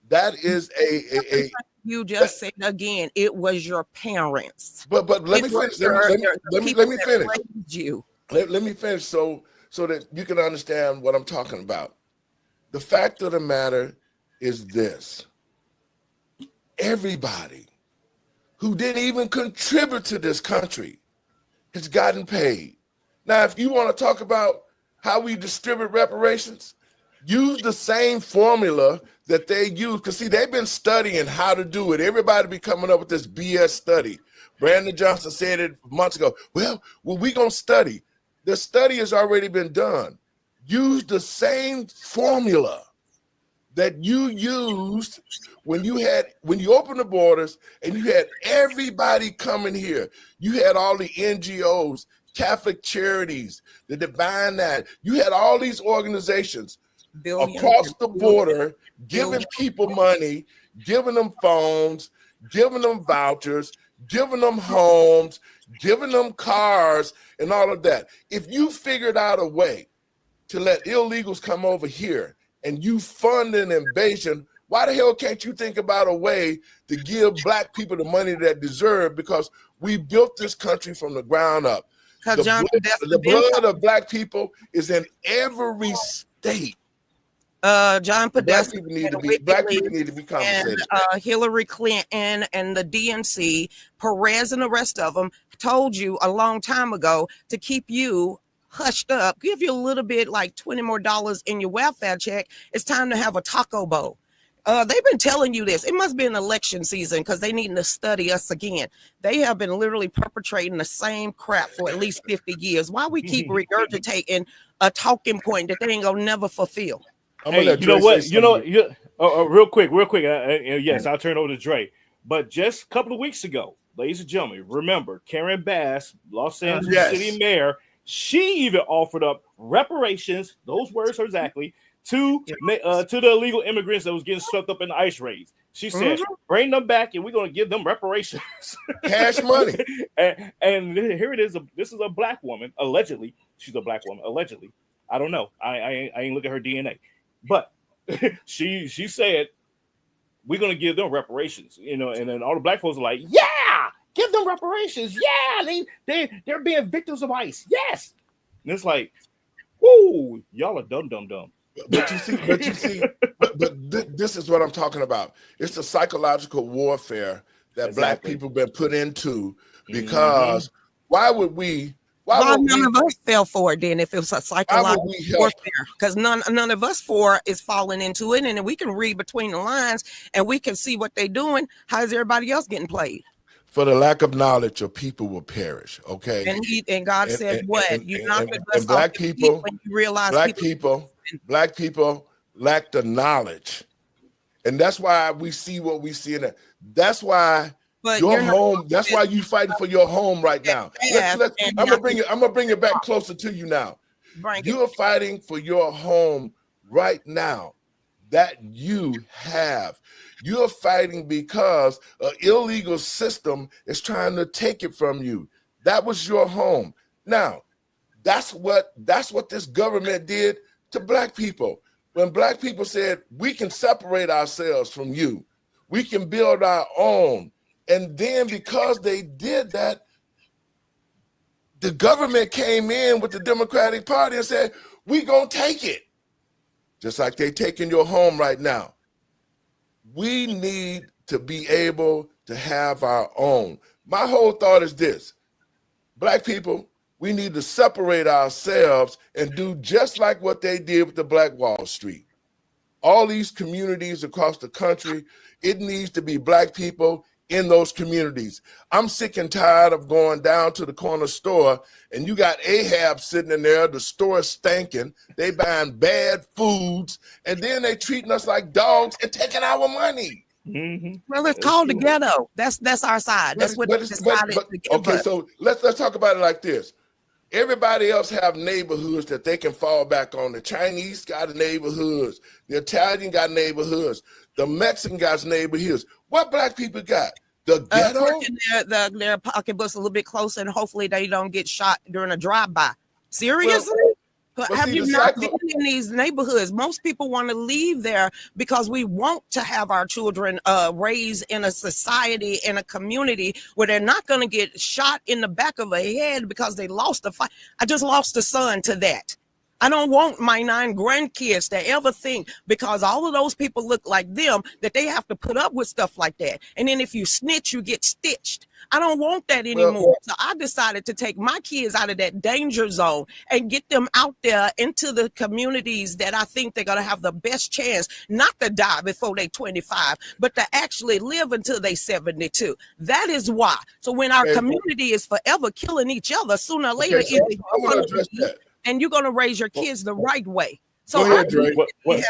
That is a you just said again, it was your parents. But let me finish. Let me finish. You. Let me finish so that you can understand what I'm talking about. The fact of the matter is this. Everybody who didn't even contribute to this country has gotten paid. Now, if you want to talk about how we distribute reparations, use the same formula that they use. Because, see, they've been studying how to do it. Everybody be coming up with this BS study. Brandon Johnson said it months ago. Well, we going to study. The study has already been done. Use the same formula that you used when you opened the borders and you had everybody coming here. You had all the NGOs, Catholic Charities, the Divine That. You had all these organizations across the border giving people money, giving them phones, giving them vouchers, giving them homes, giving them cars, and all of that. If you figured out a way to let illegals come over here and you fund an invasion, why the hell can't you think about a way to give Black people the money that deserve? Because we built this country from the ground up. The blood of Black people is in every state. John Podesta, Black people need to be compensated. And Hillary Clinton and the DNC, Perez and the rest of them told you a long time ago to keep you hushed up, give you a little bit like $20 more in your welfare check. It's time to have a taco bowl. They've been telling you this. It must be an election season because they need to study us again. They have been literally perpetrating the same crap for at least 50 years. Why we keep regurgitating a talking point that they ain't gonna never fulfill? Hey, you know what? Real quick. Yes, I'll turn over to Dre. But just a couple of weeks ago, ladies and gentlemen, remember Karen Bass, Los Angeles City Mayor, she even offered up reparations. Those words are exactly to the illegal immigrants that was getting swept up in the ICE raids. She said, bring them back and we're going to give them reparations. Cash money. and here it is. This is a Black woman. Allegedly. She's a Black woman. Allegedly. I don't know. I ain't look at her DNA. But she said, we're going to give them reparations. You know, and then all the Black folks are like, yeah, give them reparations. Yeah, they're being victims of ICE. Yes. And it's like, whoo, y'all are dumb. But this is what I'm talking about. It's the psychological warfare that Black people been put into because why would none of us fell for it then if it was a psychological warfare? Because none of us is falling into it, and we can read between the lines and we can see what they're doing. How is everybody else getting played? For the lack of knowledge, your people will perish. Okay. And God said, "You knock the dust Black off people when you realize Black people lack the knowledge, and that's why we see what we see in it. That's why your home. That's why you fighting for your home right now. I'm gonna bring it back closer to you now. You are fighting for your home right now that you have. You're fighting because an illegal system is trying to take it from you. That was your home. Now, that's what this government did to Black people. When Black people said, we can separate ourselves from you, we can build our own. And then because they did that, the government came in with the Democratic Party and said, we gonna take it. Just like they taking your home right now. We need to be able to have our own. My whole thought is this: Black people, we need to separate ourselves and do just like what they did with the Black Wall Street. All these communities across the country, it needs to be Black people in those communities. I'm sick and tired of going down to the corner store and you got Ahab sitting in there, the store stinking, they buying bad foods, and then they treating us like dogs and taking our money. Well, it's called the ghetto. That's our side. That's what they decided to give okay, us. so let's talk about it like this. Everybody else have neighborhoods that they can fall back on. The Chinese got neighborhoods. The Italian got neighborhoods. The Mexican got neighborhoods. What black people got? The ghetto? Their pocketbooks a little bit closer, and hopefully they don't get shot during a drive-by. Seriously? Have you not been in these neighborhoods? Most people want to leave there because we want to have our children raised in a society, in a community where they're not going to get shot in the back of a head because they lost a fight. I just lost a son to that. I don't want my 9 grandkids to ever think, because all of those people look like them, that they have to put up with stuff like that. And then if you snitch, you get stitched. I don't want that anymore. So I decided to take my kids out of that danger zone and get them out there into the communities that I think they're going to have the best chance not to die before they're 25, but to actually live until they're 72. That is why. So when our community is forever killing each other, sooner or later, I'm going to address that. And you're going to raise your kids the right way. So go ahead, Dre. I was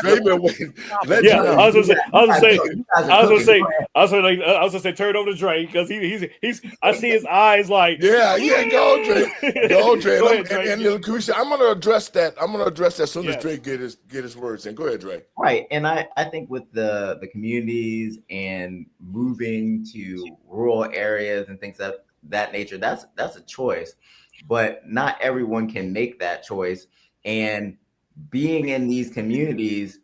gonna say, turn it over to Dre, because he's. I see his eyes like. Yeah, go, Dre. Go, Dre. Go ahead, Dre. And I'm gonna address that. As soon as Dre get his words in. Go ahead, Dre. Right, and I think with the communities and moving to rural areas and things of that nature, that's a choice, but not everyone can make that choice. And being in these communities,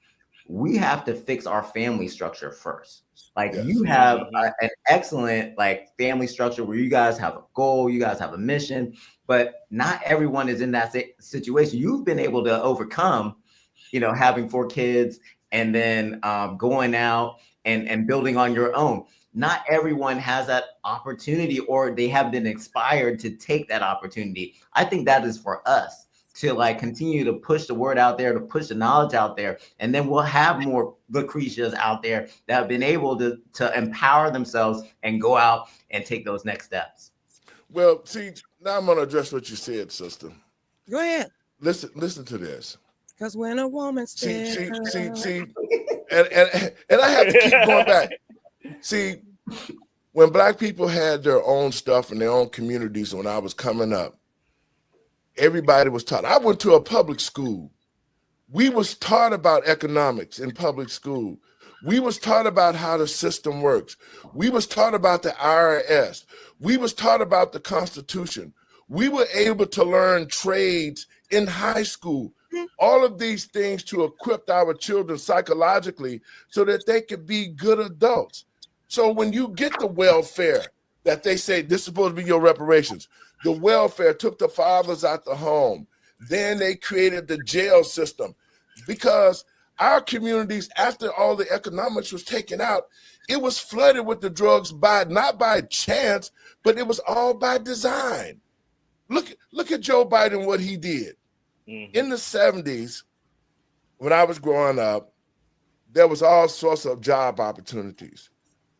we have to fix our family structure first. Like you have an excellent family structure where you guys have a goal, you guys have a mission, but not everyone is in that situation. You've been able to overcome, having 4 kids and then going out and building on your own. Not everyone has that opportunity, or they have been inspired to take that opportunity. I think that is for us to continue to push the word out there, to push the knowledge out there. And then we'll have more Lucretias out there that have been able to empower themselves and go out and take those next steps. Well, see, now I'm going to address what you said, sister. Go ahead. Listen to this. Because when a woman says, see, and I have to keep going back. See, when black people had their own stuff in their own communities, when I was coming up, everybody was taught. I went to a public school. We was taught about economics in public school. We was taught about how the system works. We was taught about the IRS. We was taught about the Constitution. We were able to learn trades in high school. All of these things to equip our children psychologically so that they could be good adults. So when you get the welfare that they say this is supposed to be your reparations, the welfare took the fathers out the home. Then they created the jail system, because our communities, after all the economics was taken out, it was flooded with the drugs not by chance, but it was all by design. Look at Joe Biden, what he did. In the 70s, when I was growing up, there was all sorts of job opportunities.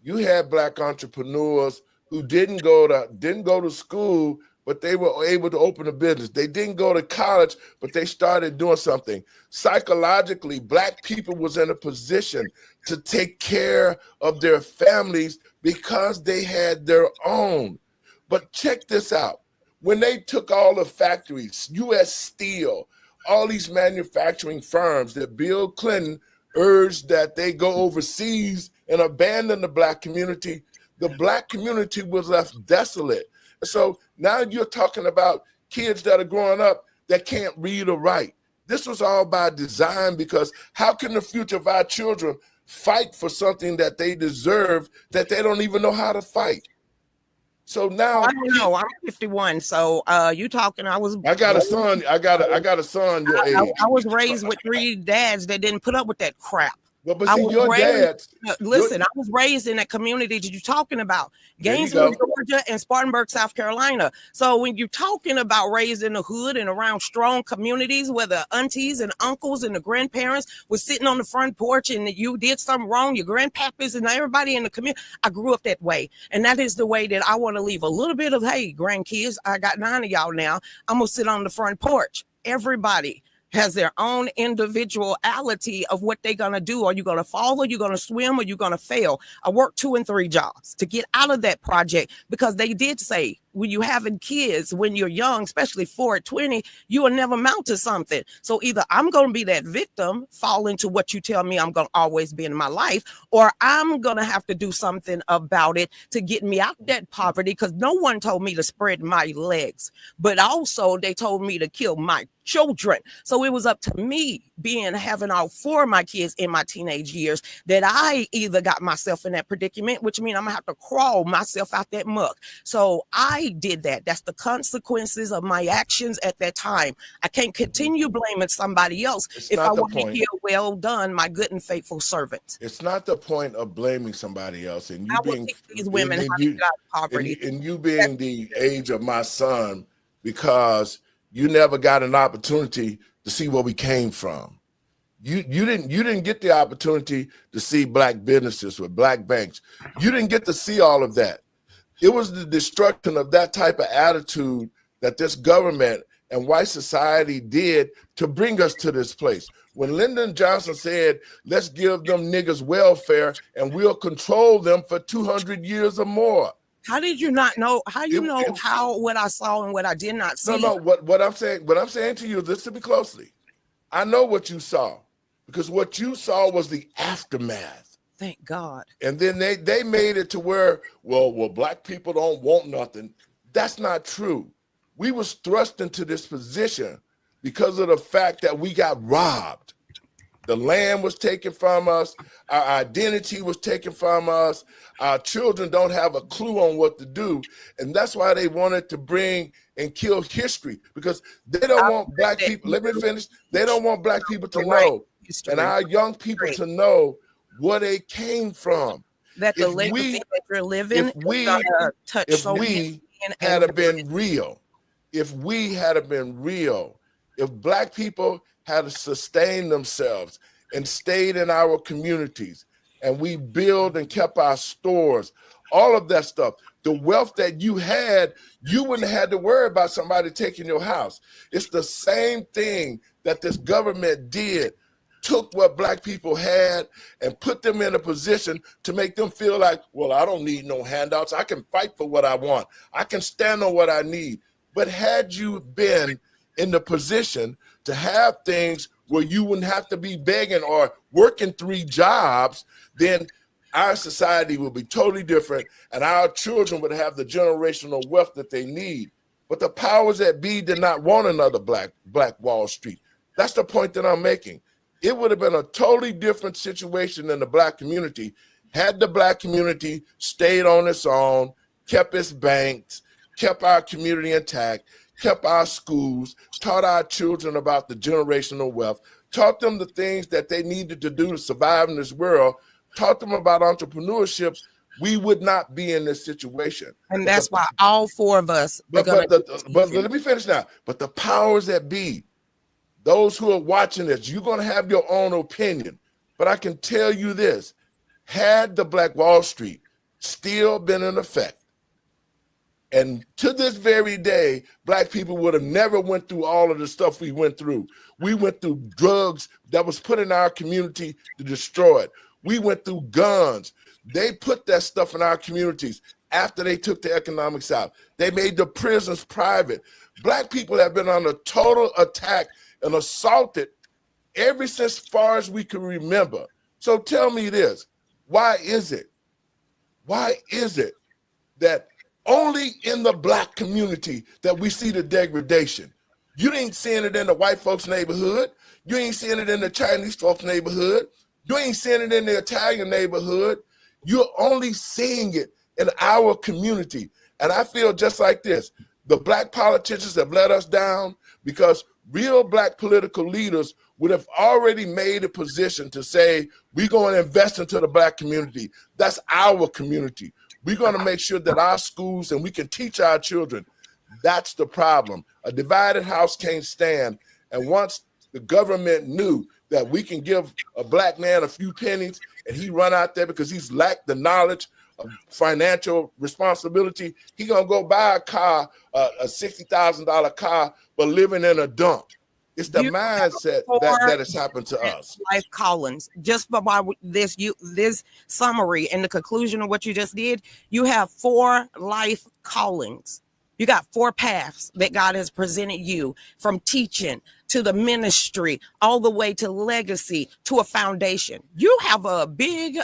You had black entrepreneurs who didn't go to school, but they were able to open a business. They didn't go to college, but they started doing something. Psychologically, black people was in a position to take care of their families because they had their own. But check this out. When they took all the factories, U.S. Steel, all these manufacturing firms, that Bill Clinton urged that they go overseas and abandon the black community, the black community was left desolate. So now you're talking about kids that are growing up that can't read or write. This was all by design, because how can the future of our children fight for something that they deserve that they don't even know how to fight? So now I don't know. I'm 51. So you talking? I got a son. I got a son your age. I was raised with 3 dads that didn't put up with that crap. But I see, was your raised, dad. listen, I was raised in that community that you're talking about, There you Gainesville, go. Georgia, and Spartanburg, South Carolina. So when you're talking about raised in the hood and around strong communities where the aunties and uncles and the grandparents was sitting on the front porch and you did something wrong, your grandpappers and everybody in the community, I grew up that way. And that is the way that I want to leave a little bit of, hey, grandkids, I got 9 of y'all now. I'm going to sit on the front porch. Everybody has their own individuality of what they're going to do. Are you going to fall, or you going to swim, or you going to fail? I worked 2 and 3 jobs to get out of that project, because they did say when you having kids, when you're young, especially 4 at 20, you will never mount to something. So either I'm going to be that victim, fall into what you tell me I'm going to always be in my life, or I'm going to have to do something about it to get me out that poverty, because no one told me to spread my legs, but also they told me to kill my children. So it was up to me having all 4 of my kids in my teenage years that I either got myself in that predicament, which means I'm gonna have to crawl myself out that muck. So I did that. That's the consequences of my actions at that time. I can't continue blaming somebody else if I want to hear, well done, my good and faithful servant. It's not the point of blaming somebody else, and you being these women how to get out of poverty, and you being the age of my son, because you never got an opportunity to see where we came from. You didn't get the opportunity to see black businesses with black banks. You didn't get to see all of that. It was the destruction of that type of attitude that this government and white society did to bring us to this place. When Lyndon Johnson said, let's give them niggas welfare and we'll control them for 200 years or more. How did you not know? How you know how what I saw and what I did not see? No. What I'm saying to you, listen to me closely. I know what you saw, because what you saw was the aftermath. Thank God. And then they made it to where, well, black people don't want nothing. That's not true. We was thrust into this position because of the fact that we got robbed. The land was taken from us. Our identity was taken from us. Our children don't have a clue on what to do. And that's why they wanted to bring and kill history, because they don't want black people. Let me finish. They don't want black people to know, and our young people to know where they came from. That the legacy that you're living if we had been real, if black people had sustained themselves and stayed in our communities, and we built and kept our stores, all of that stuff, the wealth that you had, you wouldn't have had to worry about somebody taking your house. It's the same thing that this government did, took what black people had and put them in a position to make them feel like, well, I don't need no handouts. I can fight for what I want. I can stand on what I need. But had you been in the position to have things where you wouldn't have to be begging or working 3 jobs, then our society would be totally different, and our children would have the generational wealth that they need. But the powers that be did not want another Black Wall Street. That's the point that I'm making. It would have been a totally different situation in the black community had the black community stayed on its own, kept its banks, kept our community intact, kept our schools, taught our children about the generational wealth, taught them the things that they needed to do to survive in this world, taught them about entrepreneurship, we would not be in this situation. And that's why all 4 of us but let me finish now. But the powers that be, those who are watching this, you're going to have your own opinion. But I can tell you this, had the Black Wall Street still been in effect, and to this very day, black people would have never went through all of the stuff we went through. We went through drugs that was put in our community to destroy it. We went through guns. They put that stuff in our communities after they took the economics out. They made the prisons private. Black people have been under total attack and assaulted ever since far as we can remember. So tell me this, why is it that only in the black community that we see the degradation? You ain't seeing it in the white folks' neighborhood. You ain't seeing it in the Chinese folks' neighborhood. You ain't seeing it in the Italian neighborhood. You're only seeing it in our community. And I feel just like this. The black politicians have let us down because real Black political leaders would have already made a position to say, we're going to invest into the Black community. That's our community. We're going to make sure that our schools and we can teach our children. That's the problem. A divided house can't stand. And once the government knew that we can give a Black man a few pennies and he run out there because he's lacked the knowledge of financial responsibility, he gonna go buy a car, a $60,000 car, but living in a dump. It's the mindset that has happened to us. Life callings. Just by this summary and the conclusion of what you just did, you have 4 life callings. You got 4 paths that God has presented you, from teaching to the ministry, all the way to legacy, to a foundation. You have a big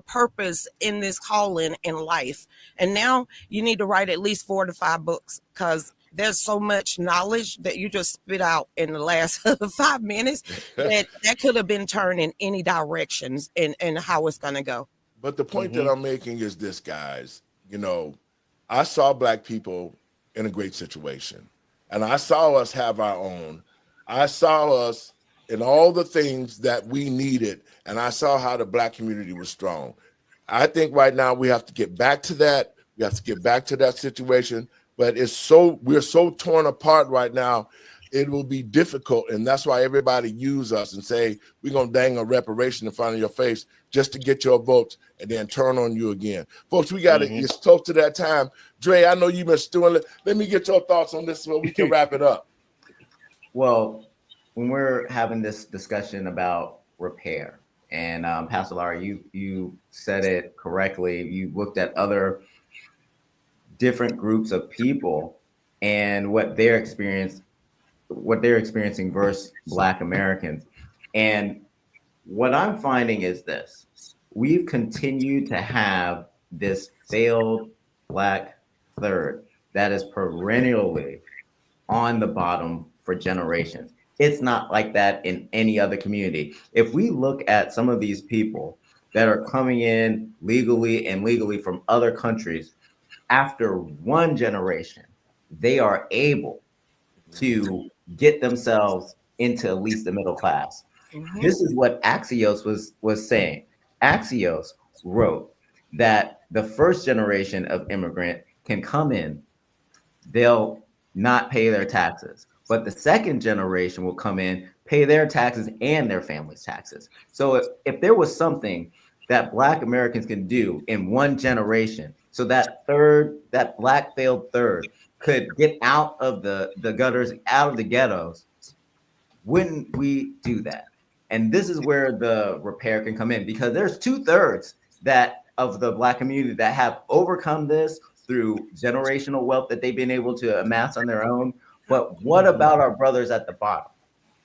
purpose in this calling in life. And now you need to write at least 4 to 5 books, because there's so much knowledge that you just spit out in the last 5 minutes that could have been turned in any directions and how it's going to go. But the point that I'm making is this, guys. I saw Black people in a great situation, and I saw us have our own. I saw us in all the things that we needed, and I saw how the Black community was strong. I think right now we have to get back to that. We have to get back to that situation. But we're so torn apart right now, it will be difficult. And that's why everybody use us and say, we're going to dang a reparation in front of your face just to get your votes and then turn on you again. Folks, we got it's close to that time. Dre, I know you've been stewing. Let me get your thoughts on this so we can wrap it up. Well, when we're having this discussion about repair, and Pastor Lowery, you said it correctly. You looked at other different groups of people and what they're experiencing versus Black Americans. And what I'm finding is this: we've continued to have this failed Black third that is perennially on the bottom for generations. It's not like that in any other community. If we look at some of these people that are coming in legally from other countries, after one generation, they are able to get themselves into at least the middle class. This is what Axios was saying. Axios wrote that the first generation of immigrant can come in, they'll not pay their taxes, but the second generation will come in, pay their taxes and their family's taxes. So if there was something that Black Americans can do in one generation, so that Black failed third could get out of the gutters, out of the ghettos, wouldn't we do that? And this is where the repair can come in, because there's 2/3 of the Black community that have overcome this through generational wealth that they've been able to amass on their own. But what about our brothers at the bottom?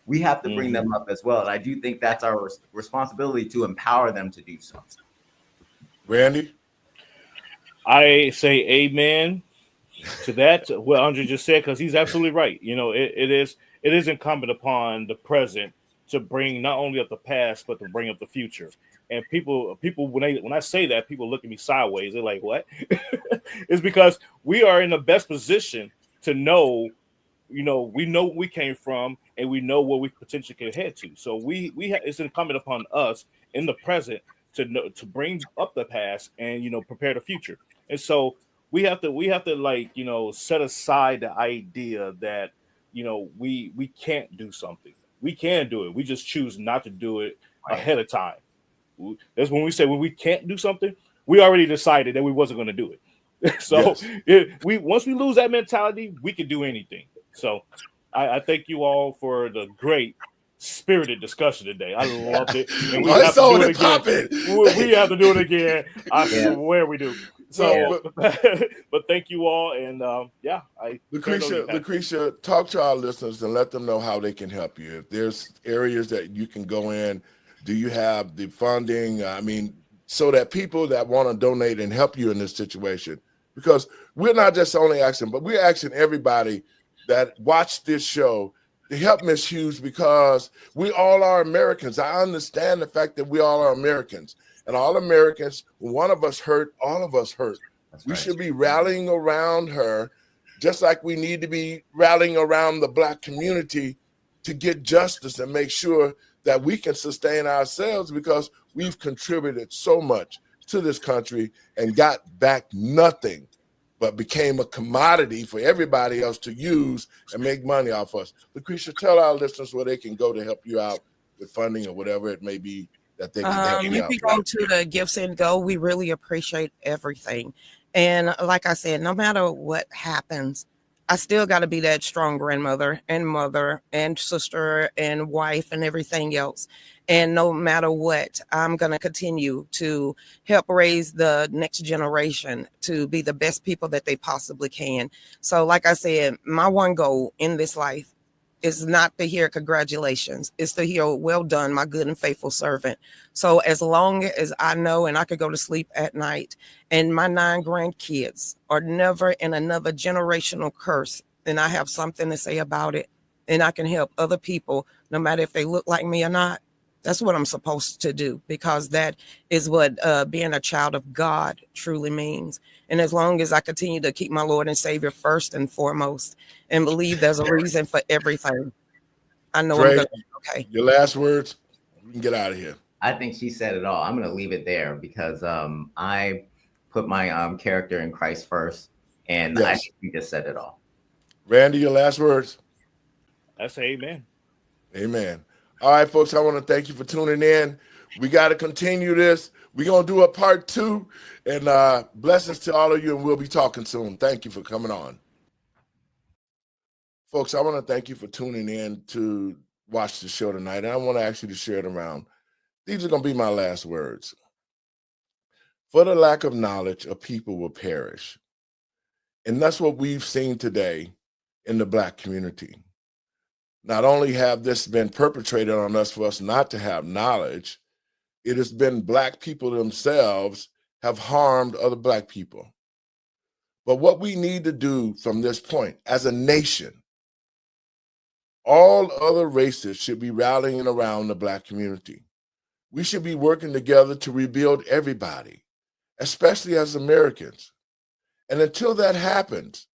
We have to bring them up as well. And I do think that's our responsibility to empower them to do so. Randy? I say amen to that, what Andre just said, because he's absolutely right. It is incumbent upon the present to bring not only up the past, but to bring up the future. And people, when I say that, people look at me sideways. They're like, "What?" It's because we are in the best position to know. We know where we came from, and we know where we potentially can head to. So it's incumbent upon us in the present to bring up the past and prepare the future. And so we have to set aside the idea that we can't do something. We can do it. We just choose not to do it ahead of time. That's when we say when we can't do something, we already decided that we wasn't going to do it. So once we lose that mentality, we can do anything. So I thank you all for the great spirited discussion today. I loved it. And we have to do it again. We have to do it again. I swear we do. So, but thank you all. And Lucretia, talk to our listeners and let them know how they can help you. If there's areas that you can go in, do you have the funding? So that people that want to donate and help you in this situation, because we're not just only asking, but we're asking everybody that watch this show. The help me is huge, because we all are Americans. I understand the fact that we all are Americans, and all Americans, when one of us hurt, all of us hurt. We should be rallying around her just like we need to be rallying around the Black community to get justice and make sure that we can sustain ourselves, because we've contributed so much to this country and got back nothing, but became a commodity for everybody else to use and make money off us. Lucretia, tell our listeners where they can go to help you out with funding or whatever it may be that they can help you You out. can go to the Gifts and Go. We really appreciate everything. And like I said, no matter what happens, I still got to be that strong grandmother and mother and sister and wife and everything else. And no matter what, I'm going to continue to help raise the next generation to be the best people that they possibly can. So like I said, my one goal in this life is not to hear congratulations. It's to hear, well done, my good and faithful servant. So as long as I know and I could go to sleep at night and my 9 grandkids are never in another generational curse, then I have something to say about it. And I can help other people, no matter if they look like me or not. That's what I'm supposed to do, because that is what being a child of God truly means. And as long as I continue to keep my Lord and Savior first and foremost and believe there's a reason for everything, I know Trey, I'm going to be okay. Your last words, we can get out of here. I think she said it all. I'm going to leave it there because I put my character in Christ first, and Yes. I think you just said it all. Randy, your last words. I say amen. Amen. All right, folks, I want to thank you for tuning in. We got to continue this. We're going to do a part 2, and blessings to all of you, and we'll be talking soon. Thank you for coming on. Folks, I want to thank you for tuning in to watch the show tonight, and I want to ask you to share it around. These are going to be my last words. For the lack of knowledge, a people will perish. And that's what we've seen today in the Black community. Not only have this been perpetrated on us for us not to have knowledge, it has been Black people themselves have harmed other Black people. But what we need to do from this point as a nation, all other races should be rallying around the Black community. We should be working together to rebuild everybody, especially as Americans. And until that happens,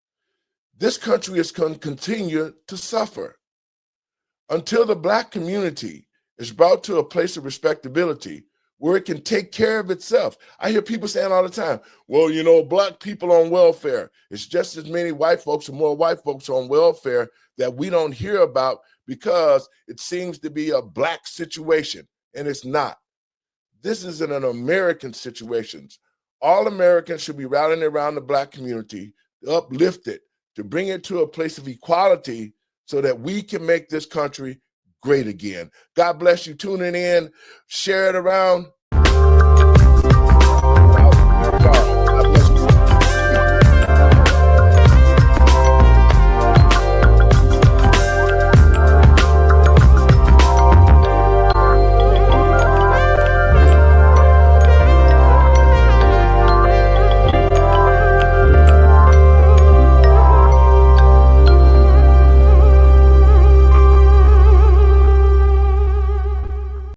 this country is going to continue to suffer. Until the Black community is brought to a place of respectability where it can take care of itself. I hear people saying all the time, well, you know, Black people on welfare. It's just as many white folks or more white folks on welfare that we don't hear about because it seems to be a Black situation, and it's not. This is an American situation. All Americans should be rallying around the Black community, to uplift it, to bring it to a place of equality so that we can make this country great again. God bless you tuning in. Share it around.